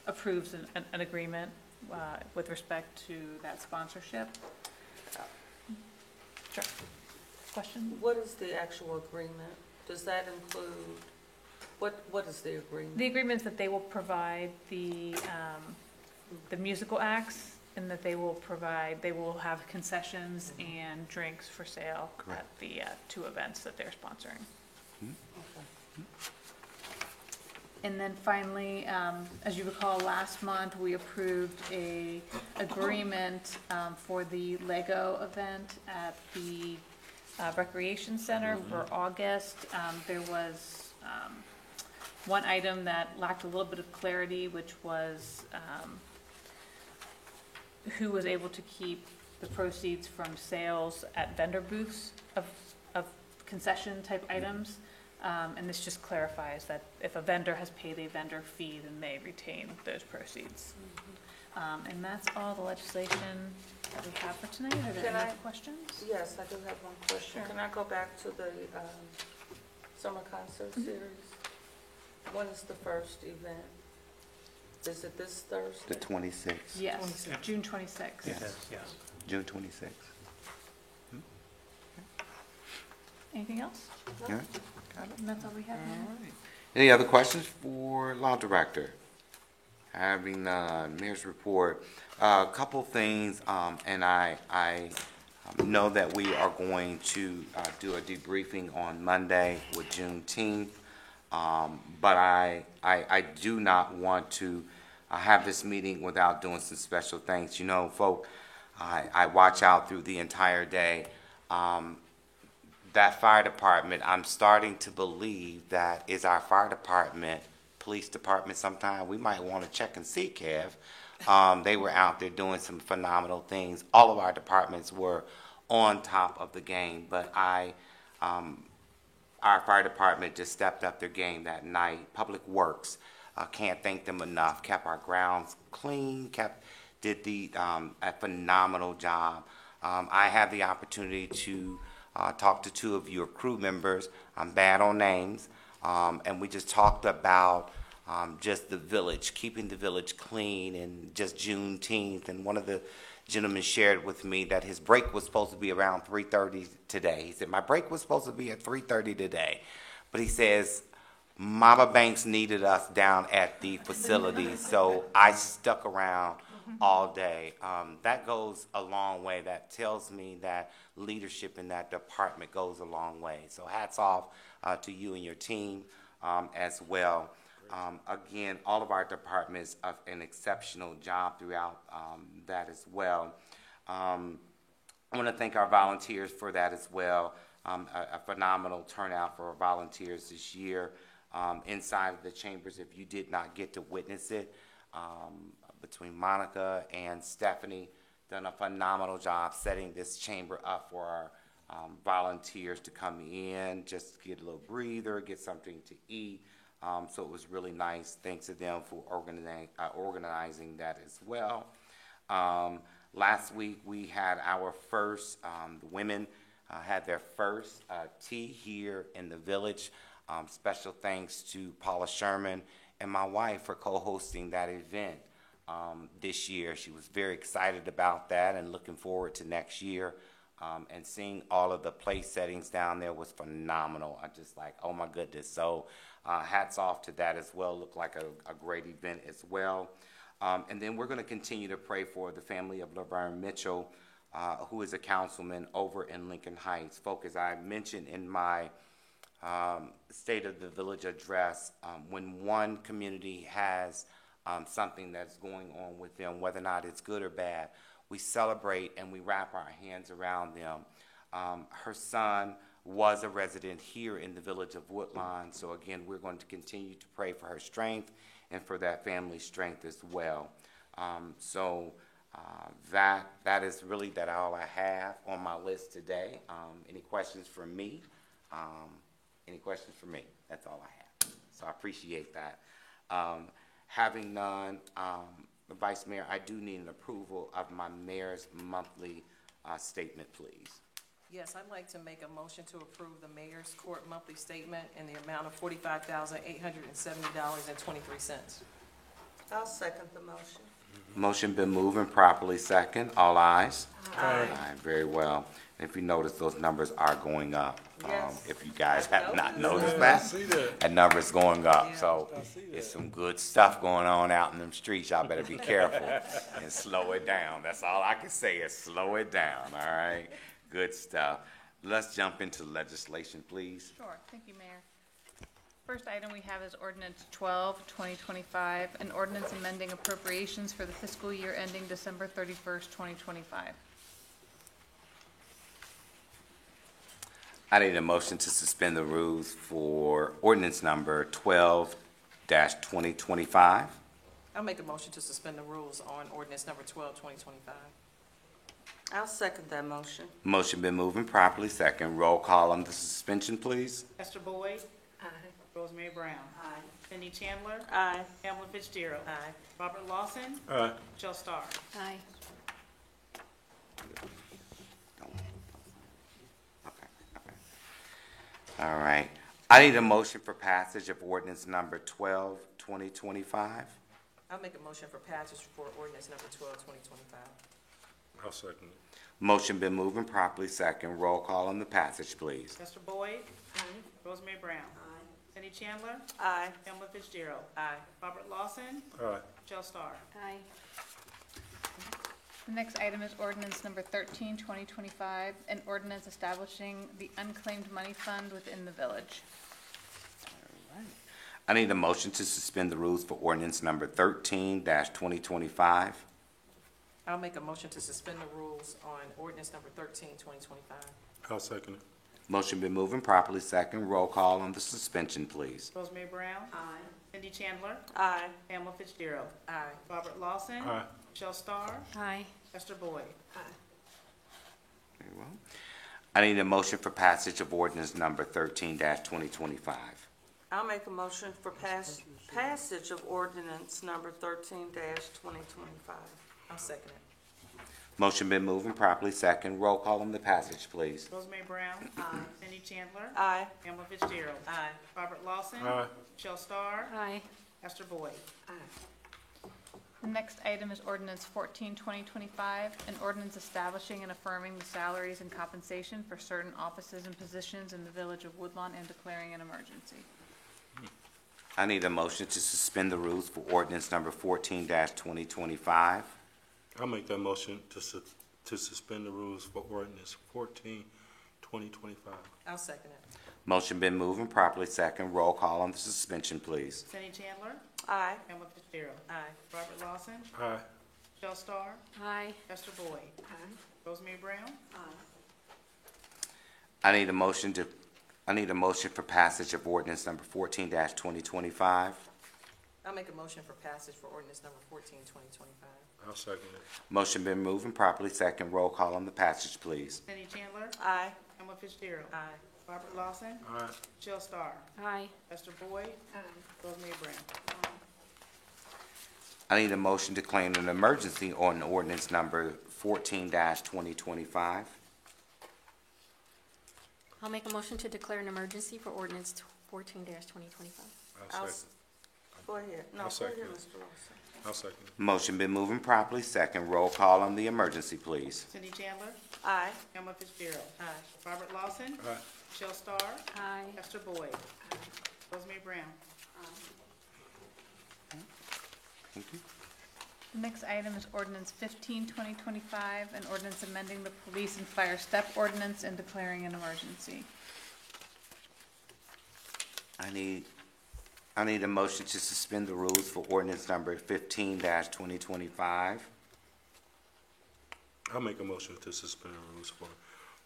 approves an agreement with respect to that sponsorship. Sure. Question? What is the actual agreement? Does that include, what is the agreement? The agreement is that they will provide the musical acts, and that they will have concessions and drinks for sale Correct. at the 2 events that they're sponsoring. Okay. And then finally, as you recall, last month, we approved a agreement for the Lego event at the Recreation Center for August. There was one item that lacked a little bit of clarity, which was who was able to keep the proceeds from sales at vendor booths of concession-type items. And this just clarifies that if a vendor has paid a vendor fee, then they retain those proceeds. And that's all the legislation that we have for tonight. Are there any questions? Yes, I do have one question. Sure. Can I go back to the summer concert series? When is the first event? Is it this Thursday? The 26th. Yes, June 26th. It is, yes. June 26th. Anything else? Yeah. And that's all we have. Mayor. Any other questions for Law Director? Having Mayor's report, a couple things, and I know that we are going to do a debriefing on Monday with Juneteenth, but I do not want to have this meeting without doing some special things. You know, folk, I watch out through the entire day. That fire department, I'm starting to believe that is our fire department, police department sometime. We might want to check and see, Kev. They were out there doing some phenomenal things. All of our departments were on top of the game, but our fire department just stepped up their game that night. Public Works, can't thank them enough, kept our grounds clean, did a phenomenal job. I had the opportunity to talked to two of your crew members. I'm bad on names. And we just talked about just the village, keeping the village clean, and just Juneteenth. And one of the gentlemen shared with me that his break was supposed to be around 3:30 today. He said, my break was supposed to be at 3:30 today. But he says, Mama Banks needed us down at the facility, so I stuck around all day. That goes a long way. That tells me that leadership in that department goes a long way. So hats off to you and your team as well. Again, all of our departments have an exceptional job throughout that as well. I want to thank our volunteers for that as well. A phenomenal turnout for our volunteers this year inside of the chambers. If you did not get to witness it, between Monica and Stephanie, done a phenomenal job setting this chamber up for our volunteers to come in, just get a little breather, get something to eat. So it was really nice. Thanks to them for organizing that as well. Last week we had our first, the women had their first tea here in the village. Special thanks to Paula Sherman and my wife for co-hosting that event. This year. She was very excited about that and looking forward to next year. And seeing all of the place settings down there was phenomenal. I just like, oh my goodness. So hats off to that as well. Looked like a great event as well. And then we're going to continue to pray for the family of Laverne Mitchell, who is a councilman over in Lincoln Heights. Folks, as I mentioned in my State of the Village address, when one community has something that's going on with them, whether or not it's good or bad, we celebrate and we wrap our hands around them. Her son was a resident here in the village of Woodlawn, so again, we're going to continue to pray for her strength and for that family's strength as well. That is really all I have on my list today. Any questions for me? Any questions for me? That's all I have. So I appreciate that. Having none, Vice Mayor, I do need an approval of my mayor's monthly statement, please. Yes, I'd like to make a motion to approve the mayor's court monthly statement in the amount of $45,870.23. I'll second the motion. Motion been moved and properly second. All ayes? Aye. Aye, very well. If you notice, those numbers are going up. Yes. If you guys have not noticed that number's going up. Yeah. So it's some good stuff going on out in them streets. Y'all better be careful and slow it down. That's all I can say is slow it down, all right? Good stuff. Let's jump into legislation, please. Sure, thank you, Mayor. First item we have is Ordinance 12, 2025, an ordinance amending appropriations for the fiscal year ending December 31st, 2025. I need a motion to suspend the rules for ordinance number 12-2025. I'll make a motion to suspend the rules on ordinance number 12, 2025. I'll second that motion. Motion been moving properly second. Roll call on the suspension, please. Esther Boyd. Aye. Rosemary Brown. Aye. Cindy Chandler. Aye. Pamela Fitzgerald. Aye. Robert Lawson. Aye. Michelle Starr. Aye. All right. I need a motion for passage of ordinance number 12, 2025. I'll make a motion for passage for ordinance number 12, 2025. I'll second it. Motion been moved and properly second. Roll call on the passage, please. Lester Boyd. Rosemary Brown. Cindy Chandler. Aye. Pamela Fitzgerald. Aye. Robert Lawson. Aye. Michelle Starr. Aye. The next item is ordinance number 13, 2025, an ordinance establishing the unclaimed money fund within the village. I need a motion to suspend the rules for ordinance number 13-2025. I'll make a motion to suspend the rules on ordinance number 13, 2025. I'll second it. Motion been moved and properly second. Roll call on the suspension, please. Rosemary Brown. Aye. Cindy Chandler. Aye. Pamela Fitzgerald. Aye. Robert Lawson. Aye. Michelle Starr. Aye. Lester Boyd. Very well. I need a motion for passage of ordinance number 13-2025. I'll make a motion for passage of ordinance number 13-2025. I'll second it. Motion been moved and properly second. Roll call on the passage, please. Rosemary Brown. Aye. Cindy Chandler. Aye. Pamela Fitzgerald. Aye. Robert Lawson. Aye. Michelle Starr. Aye. Lester Boyd. The next item is ordinance 14, 2025, an ordinance establishing and affirming the salaries and compensation for certain offices and positions in the village of Woodlawn and declaring an emergency. I need a motion to suspend the rules for ordinance number 14-2025. I'll make that motion to suspend the rules for ordinance 14, 2025. I'll second it. Motion been moved and properly second. Roll call on the suspension, please. Cindy Chandler. Aye. Pamela Fitzgerald. Aye. Robert Lawson. Aye. Michelle Starr. Aye. Lester Boyd. Rosemary Brown. I need a motion for passage of ordinance number 14-2025. I'll make a motion for passage for ordinance number 14, 2025. I'll second it. Motion been moved and properly second. Roll call on the passage, please. Cindy Chandler. Aye. Pamela Fitzgerald. Aye. Robert Lawson. Aye. Michelle Starr. Aye. Lester Boyd. Rosemary Brown. I need a motion to claim an emergency on ordinance number 14-2025. I'll make a motion to declare an emergency for ordinance 14-2025. I'll second. Go ahead. No, I'll go ahead, second it. Mr. Lawson. I'll second it. Motion been moved and properly second. Roll call on the emergency, please. Cindy Chandler. Aye. Pamela Fitzgerald. Aye. Robert Lawson. Aye. Michelle Starr. Aye. Lester Boyd. Rosemary Brown. Thank you. The next item is ordinance 15, 2025, an ordinance amending the police and fire step ordinance and declaring an emergency. I need a motion to suspend the rules for ordinance number 15-2025. I'll make a motion to suspend the rules for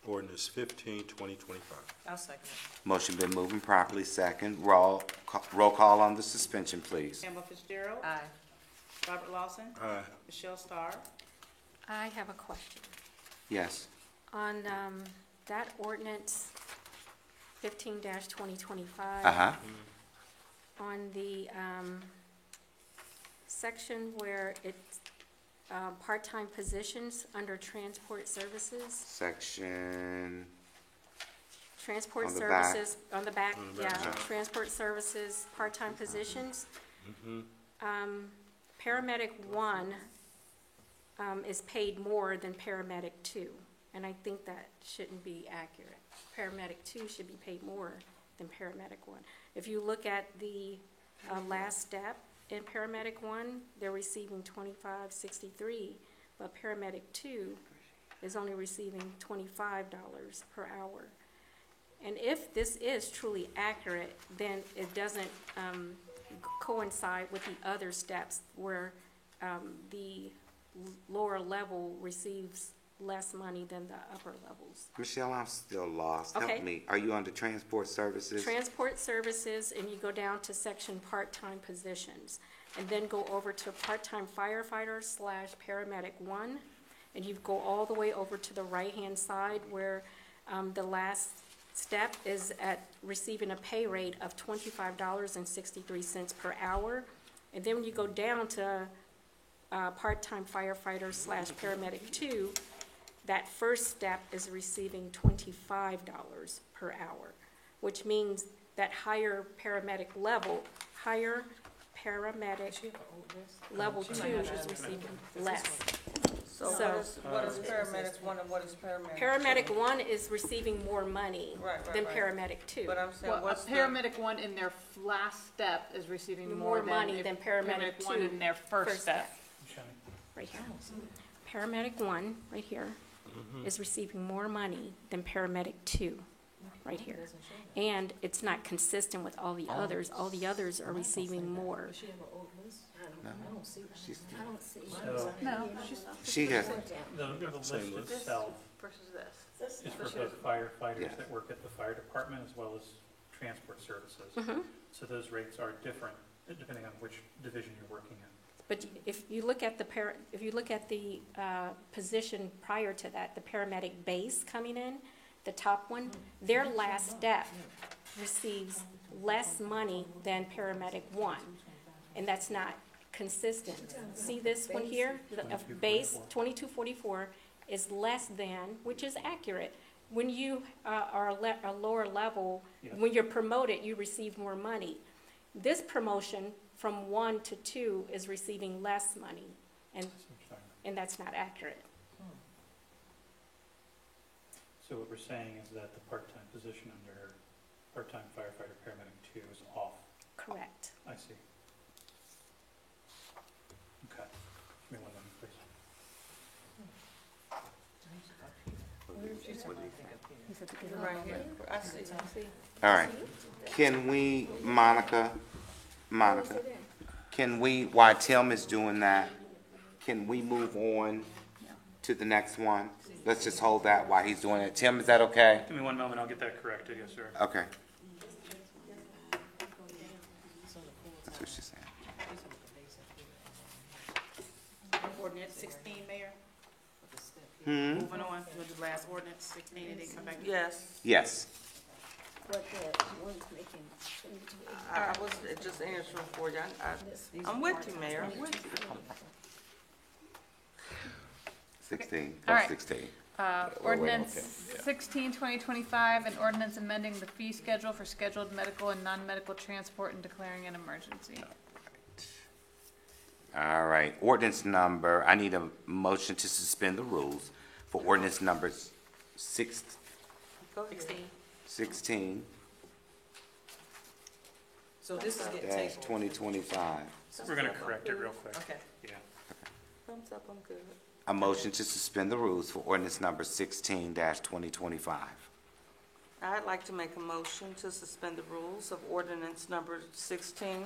ordinance 15, 2025. I'll second it. Motion been moved and properly second. Roll call on the suspension, please. Pamela Fitzgerald. Aye. Robert Lawson. Aye. Michelle Starr. I have a question. Yes. On that ordinance 15-2025. Uh-huh. On the section where it's part-time positions under transport services. Section, Transport On the back. services, on the back, On the yeah, back. transport services, part-time positions. Paramedic 1 is paid more than paramedic 2, and I think that shouldn't be accurate. Paramedic 2 should be paid more than paramedic 1. If you look at the last step in paramedic 1, they're receiving $25.63, but paramedic 2 is only receiving $25 per hour. And if this is truly accurate, then it doesn't coincide with the other steps where the lower level receives less money than the upper levels. Michelle, I'm still lost. Okay. Help me. Are you under transport services? Transport services, and you go down to section part-time positions, and then go over to part-time firefighter / paramedic 1, and you go all the way over to the right-hand side where the last step is at receiving a pay rate of $25.63 per hour. And then when you go down to part-time firefighter / paramedic 2, that first step is receiving $25 per hour, which means that higher paramedic level level 2 is receiving less. So what is paramedic one and what is paramedic two? Paramedic 1 is receiving more money Right, than right. paramedic 2. But I'm saying, Well, a what's the? paramedic one in their last step is receiving More more money than paramedic one 2 in their first step. Right here. Paramedic 1, right here, is receiving more money than paramedic 2, right here. And it's not consistent with all the others. All the others are receiving more. I don't see. So No, she's, She has, the list Same list. itself Versus this. is for both firefighters Yes. that work at the fire department as well as transport services. So those rates are different depending on which division you're working in. But if you look at the position prior to that, the paramedic base coming in, the top one, their last step receives less money than paramedic 1, and that's not consistent. See this one here, the base 2244 is less than, which is accurate. When you are a lower level, when you're promoted, you receive more money. This promotion from 1 to 2 is receiving less money, and that's not accurate. So what we're saying is that the part-time position under part-time firefighter paramedic 2 is off. Correct. I see. Okay. Give me one moment, please. Right here. I see. all right. Can we, Monica, can we, while Tim is doing that, can we move on to the next one? Let's just hold that while he's doing it. Tim, is that okay? Give me one moment, I'll get that corrected, yes, sir. Okay. That's what she's saying. Ordinance 16, Mayor. Hmm? Moving on with the last ordinance 16, and then come back. Yes, Yes. What the one's making. I was just answering for you. I'm with you, Mayor, I'm with you. 16, All right. 16. ordinance 16, 2025, an ordinance amending the fee schedule for scheduled medical and non-medical transport and declaring an emergency. All right, ordinance number, I need a motion to suspend the rules for ordinance number Go ahead. 16 So this is getting dash tabled. 2025. We're gonna correct it real quick. Okay. Yeah. Thumbs up, I'm good. A motion to suspend the rules for ordinance number 16 dash 2025. I'd like to make a motion to suspend the rules of ordinance number 16-2025.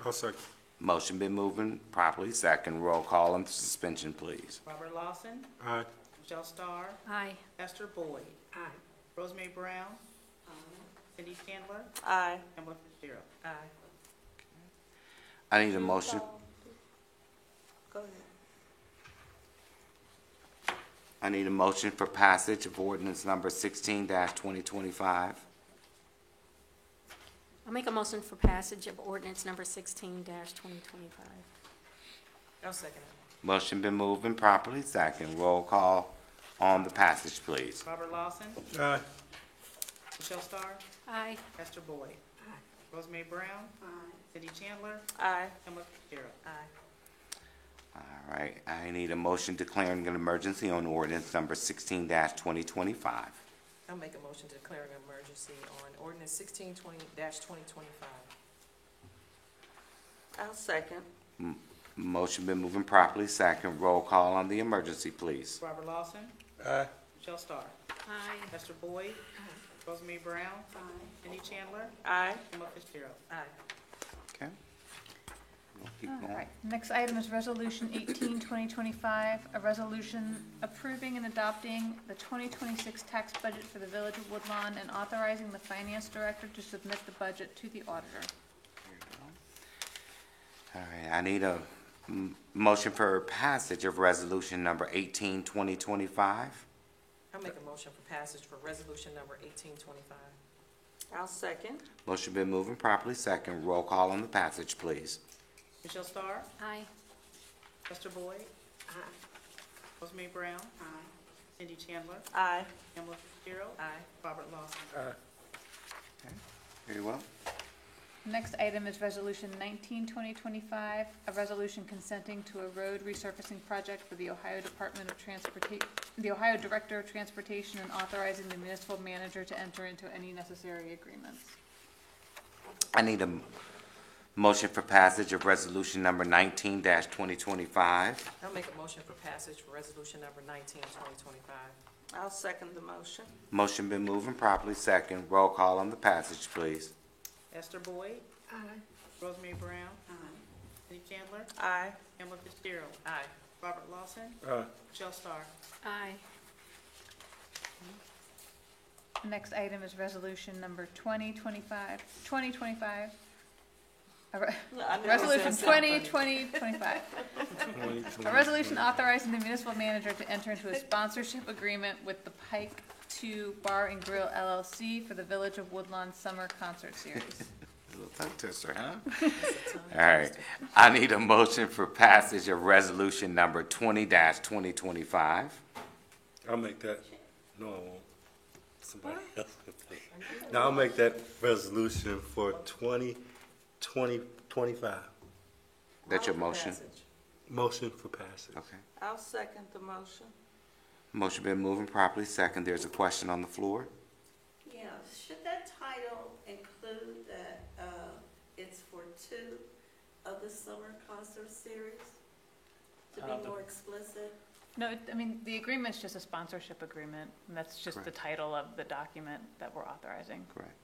I'll second. Motion been moving properly, second. Roll call on the suspension, please. Robert Lawson, Aye. Michelle Starr, Aye. Esther Boyd, Aye. Rosemary Brown, Cindy Chandler, Aye. Pamela Fitzgerald. Aye. I need a motion, Go ahead. I need a motion for passage of ordinance number 16 dash 2025. I'll make a motion for passage of ordinance number 16-2025. I'll second it. Motion been moving properly, second. Roll call on the passage, please. Robert Lawson, Aye. Michelle Starr, Aye. Esther Boyd, Rosemary Brown, Cindy Chandler, Aye. Pamela Fitzgerald. Aye. All right, I need a motion declaring an emergency on ordinance number 16 dash 2025. I'll make a motion to declare an emergency on ordinance 16-2025. I'll second. Motion been moving properly, second. Roll call on the emergency, please. Robert Lawson, Aye. Michelle Starr, Aye. Esther Boyd, Rosemary Brown, Cindy Chandler, Aye. Pamela Fitzgerald. Aye. Okay. We'll keep All going. right, next item is Resolution 18, 2025, a resolution approving and adopting the 2026 tax budget for the Village of Woodlawn and authorizing the finance director to submit the budget to the auditor. All right, I need a motion for passage of resolution number 18, 2025. I'll make a motion for passage for resolution number 1825. I'll second. Motion been moving properly, second. Roll call on the passage, please. Michelle Starr, Aye. Esther Boyd, Rosemary Brown, Cindy Chandler, Aye. Pamela Fitzgerald, Aye. Robert Lawson. Aye. Very well. Next item is Resolution 19, 2025, a resolution consenting to a road resurfacing project for the Ohio the Ohio Director of Transportation, and authorizing the municipal manager to enter into any necessary agreements. I need a motion for passage of resolution number 19-2025. I'll make a motion for passage for resolution number 19, 2025. I'll second the motion. Motion been moved and properly second. Roll call on the passage, please. Esther Boyd. Aye. Rosemary Brown. Aye. Cindy Chandler. Aye. Pamela Fitzgerald. Aye. Robert Lawson. Aye. Michelle Starr. Aye. Next item is Resolution number 2025. Resolution 2025. A resolution authorizing the municipal manager to enter into a sponsorship agreement with the Pike 2 Bar and Grill LLC for the Village of Woodlawn Summer Concert Series. A little tongue twister, huh? All right. I need a motion for passage of resolution number 20-2025. I'll make that, no, I won't. Somebody else can take it. Now, I'll make that resolution for 2025. That's your motion? Motion for passage. Okay. I'll second the motion. Motion been moved and properly second. There's a question on the floor. Yeah, should that title include that, it's for 2 of the summer concert series? To be more explicit? No, I mean, the agreement's just a sponsorship agreement, and that's just the Correct. title of the document that we're authorizing. Correct.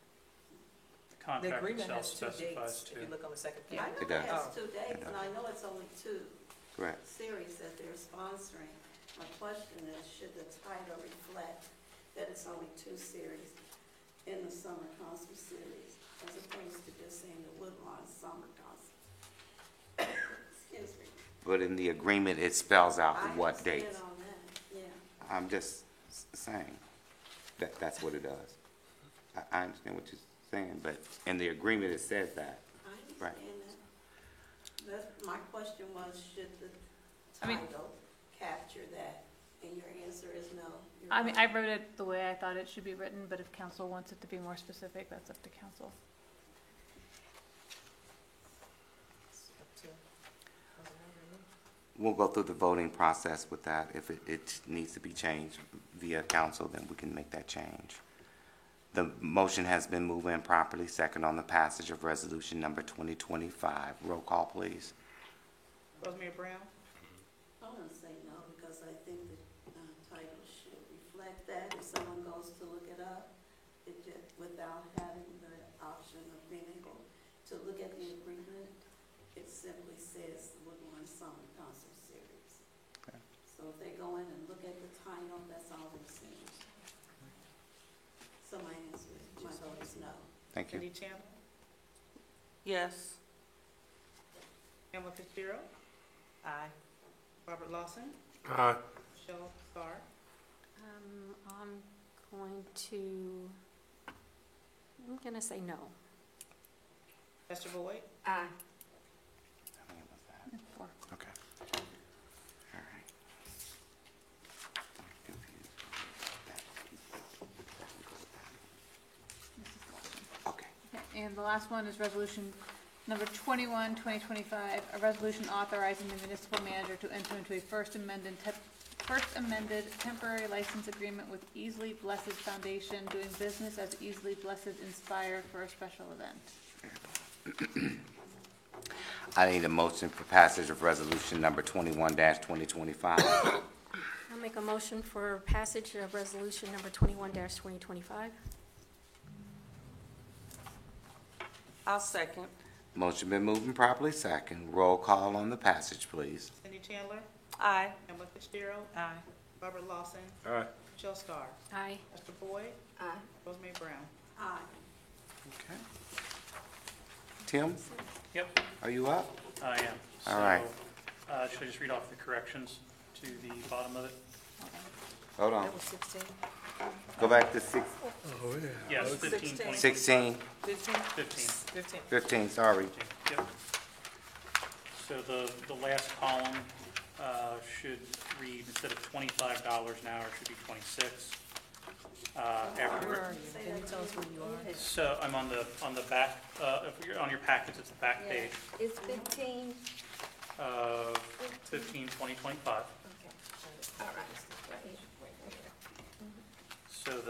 The The contract agreement itself has 2 specifies dates, if you look on the second page. I know It it does. has Oh. 2 dates, and I know it's only 2 Correct. series that they're sponsoring. My question is, should the title reflect that it's only 2 series in the summer concert series, as opposed to just saying the Woodlawn Summer Concert? Excuse me. But in the agreement, it spells out I what understand dates. all that, yeah. I'm just saying that that's what it does. I understand what you're saying, but in the agreement, it says that. I Right. understand that. That's, my question was, should the I mean- title capture that? And your answer is no. You're I mean, right. I wrote it the way I thought it should be written, but if council wants it to be more specific, that's up to council. We'll go through the voting process with that. If it needs to be changed via council, then we can make that change. The motion has been moved and properly second on the passage of resolution number 2025. Roll call, please. Rosemary Brown. I'm gonna say no, because I think the title should reflect that. If someone goes to look it up, it just, without having the option of being able to look at the agreement, it simply says the Woodlawn Summer Concert Series. Okay. So if they go in and look at the title, that's all they're seeing. So my answer is, my vote is no. Thank you. Cindy Chandler. Yes. Pamela Fitzgerald. Aye. Robert Lawson. Aye. Michelle Starr. I'm gonna say no. Esther Boyd. Aye. How many was that? 4. Okay. All right. I'm confused. Okay. And the last one is Resolution number 21, 2025, a resolution authorizing the municipal manager to enter into a first amended temporary license agreement with Easily Blessed Foundation, doing business as Easily Blessed Inspire for a special event. I need a motion for passage of resolution number 21-2025. I'll make a motion for passage of resolution number 21-2025. I'll second. Motion been moved and properly second. Roll call on the passage, please. Cindy Chandler. Aye. Pamela Fitzgerald. Aye. Robert Lawson. Aye. Michelle Starr. Aye. Esther Boyd. Aye. Rosemary Brown. Aye. Okay. Tim, Yep, are you up? I am. All right. So, should I just read off the corrections to the bottom of it? Hold on. That was 16. Go back to six, Yes, 16. 16, 15? 15. 15. 15, sorry. Yep. So the last column should read, instead of $25 an hour, it should be 26. after. Where are you? Can you tell us where you are? So I'm on the back, if you're on your packets, it's the back Yeah. page, It's 15, 15/20/25. okay, all right. Right here. So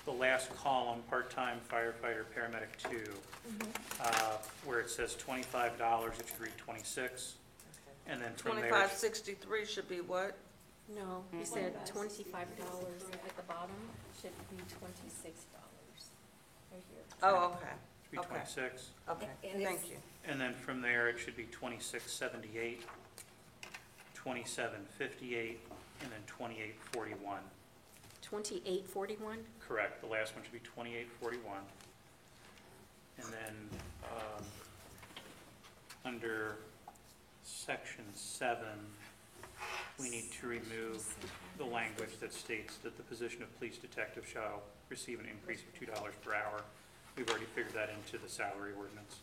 the last column, part-time firefighter, paramedic 2, where it says $25, it should read 26. And then from there, 2563 should be what? No, you said $25 at the bottom, should be $26 right here. Oh, okay. it should be Okay. 26. Okay, And it's- thank you. And then from there, it should be 2678, 2758, and then 2841. 2841? Correct, the last one should be 2841. And then, under section 7, we need to remove the language that states that the position of police detective shall receive an increase of $2 per hour. We've already figured that into the salary ordinance,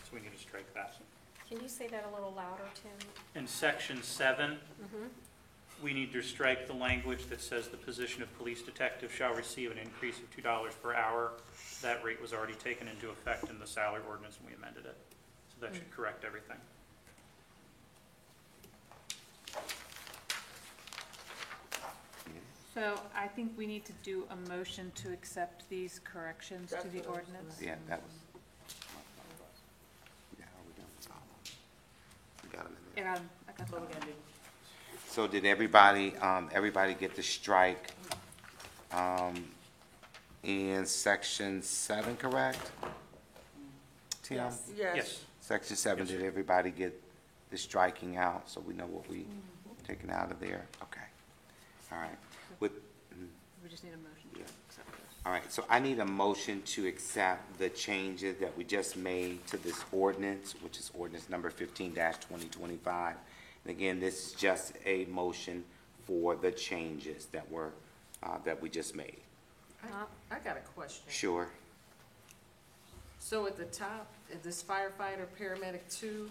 so we need to strike that. Can you say that a little louder, Tim? In section 7, we need to strike the language that says the position of police detective shall receive an increase of $2 per hour. That rate was already taken into effect in the salary ordinance when we amended it. So that should correct everything. So I think we need to do a motion to accept these corrections to the ordinance. Yeah, that was. Yeah, we got them in there. I got What we gotta do? So did everybody get the strike, in section 7, correct? Tim? Yes. Section 7, did everybody get the striking out, so we know what we taking out of there? Okay. All right. With, We just need a motion to accept this. all right, so I need a motion to accept the changes that we just made to this ordinance, which is ordinance number 15-2025. And again, this is just a motion for the changes that were, that we just made. I got a question. Sure. So at the top, is this firefighter, paramedic 2?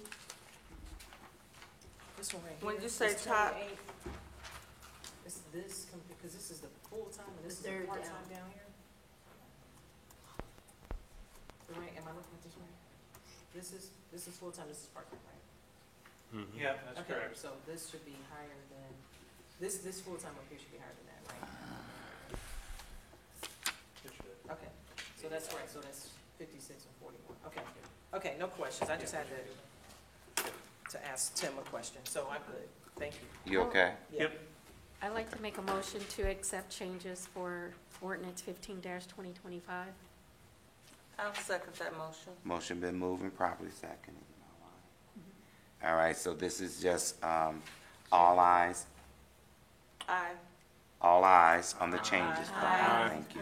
This one right here. When you say this top- 28, It's this, because this is the full-time and this is the third part-time down here? Right, am I looking at this right? This is full-time, this is part-time, right? Yeah, that's Okay, correct. so this should be higher than, this full-time up here should be higher than that, right? It should. Okay, so that's right, so that's 56 and 41, okay. Okay, no questions, I just had to ask Tim a question, so I'm good, thank you. You okay? Yeah. Yep. I'd like to make a motion to accept changes for ordinance 15-2025. I'll second that motion. Motion been moving, properly seconded. All right, so this is just, all eyes on the changes. Aye. Thank you.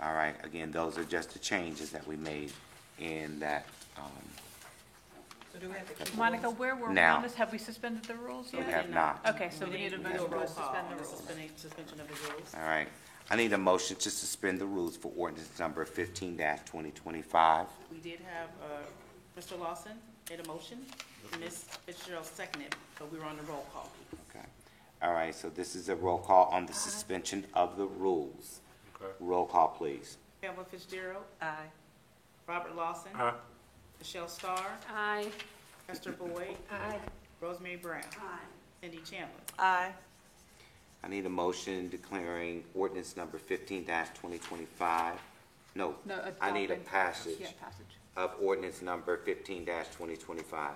All right, again, those are just the changes that we made in that, So do we have to keep? Monica, where were we Now. on this? Have we suspended the rules we yet? have not. Okay, so we need a Do vote a to roll call suspend on the the rules. suspension of the rules. All right, I need a motion to suspend the rules for ordinance number 15-2025. We did have, Mr. Lawson made a motion, Ms. Fitzgerald seconded, but we were on the roll call. Okay. All right, so this is a roll call on the suspension of the rules. Okay. Roll call, please. Pamela Fitzgerald, Aye. Robert Lawson, Aye. Michelle Starr, Aye. Esther Boyd, Aye. Rosemary Brown, Aye. Cindy Chandler. Aye. I need a motion declaring ordinance number 15-2025. No, No, I need a adopting. passage Yeah, passage. of ordinance number 15-2025.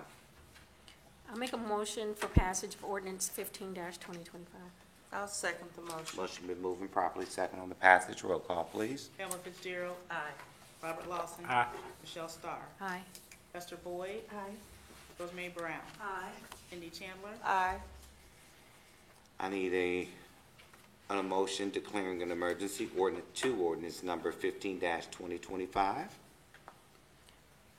I'll make a motion for passage of ordinance 15-2025. I'll second the motion. Motion been moving properly, second on the passage. Roll call, please. Pamela Fitzgerald, Aye. Robert Lawson, Aye. Michelle Starr, Aye. Esther Boyd, Aye. Rosemary Brown, Aye. Cindy Chandler, Aye. I need a motion declaring an emergency ordinance number 15-2025.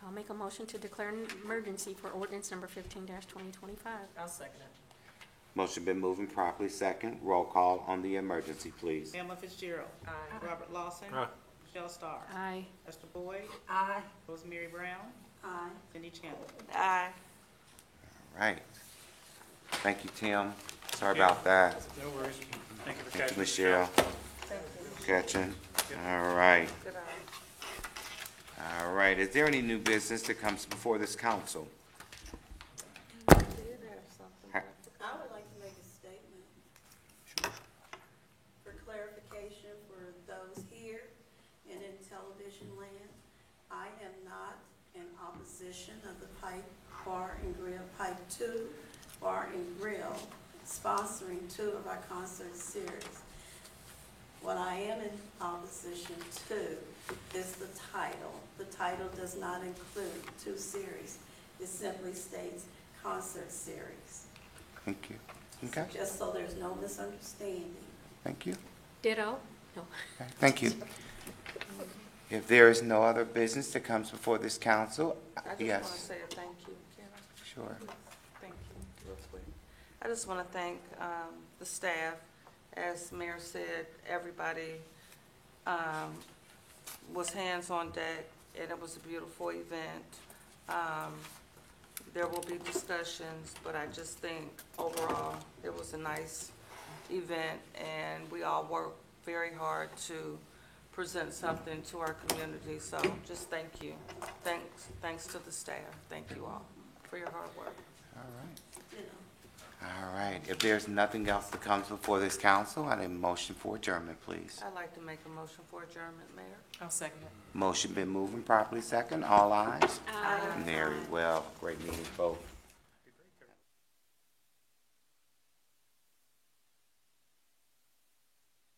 I'll make a motion to declare an emergency for ordinance number 15-2025. I'll second it. Motion been moving properly, second. Roll call on the emergency, please. Pamela Fitzgerald, Aye. Robert Lawson, Aye. Michelle Starr, Aye. Esther Boyd, Aye. Rosemary Brown, Aye. Cindy Chandler. Aye. All right. Thank you, Tim. Sorry about that. No worries. Thank you for Thank you, catching. Michelle. Ketchum. All right. Good eye. All right. Is there any new business that comes before this council? I did have something. Ha- I would like to make a statement for clarification for those here and in television land. I am not in opposition of the Pipe Bar and Grill, Pipe 2 Bar and Grill, sponsoring 2 of our concert series. What I am in opposition to is the title. The title does not include 2 series. It simply states concert series. Thank you. Okay, Just so there's no misunderstanding. thank you. Ditto? No. Okay, thank you. If there is no other business that comes before this council, I just want to yes, say a thank you, can I? sure. Thank you, real quick. I just want to thank the staff. As Mayor said, everybody was hands on deck, and it was a beautiful event. There will be discussions, but I just think overall, it was a nice event, and we all worked very hard to present something to our community. So just thank you. Thanks to the staff. Thank you all for your hard work. All right. You know. All right. If there's nothing else that comes before this council, I need a motion for adjournment, please. I'd like to make a motion for adjournment, Mayor. I'll second it. Motion been moved and properly second. All ayes? Aye. Very well. Great meeting, folks.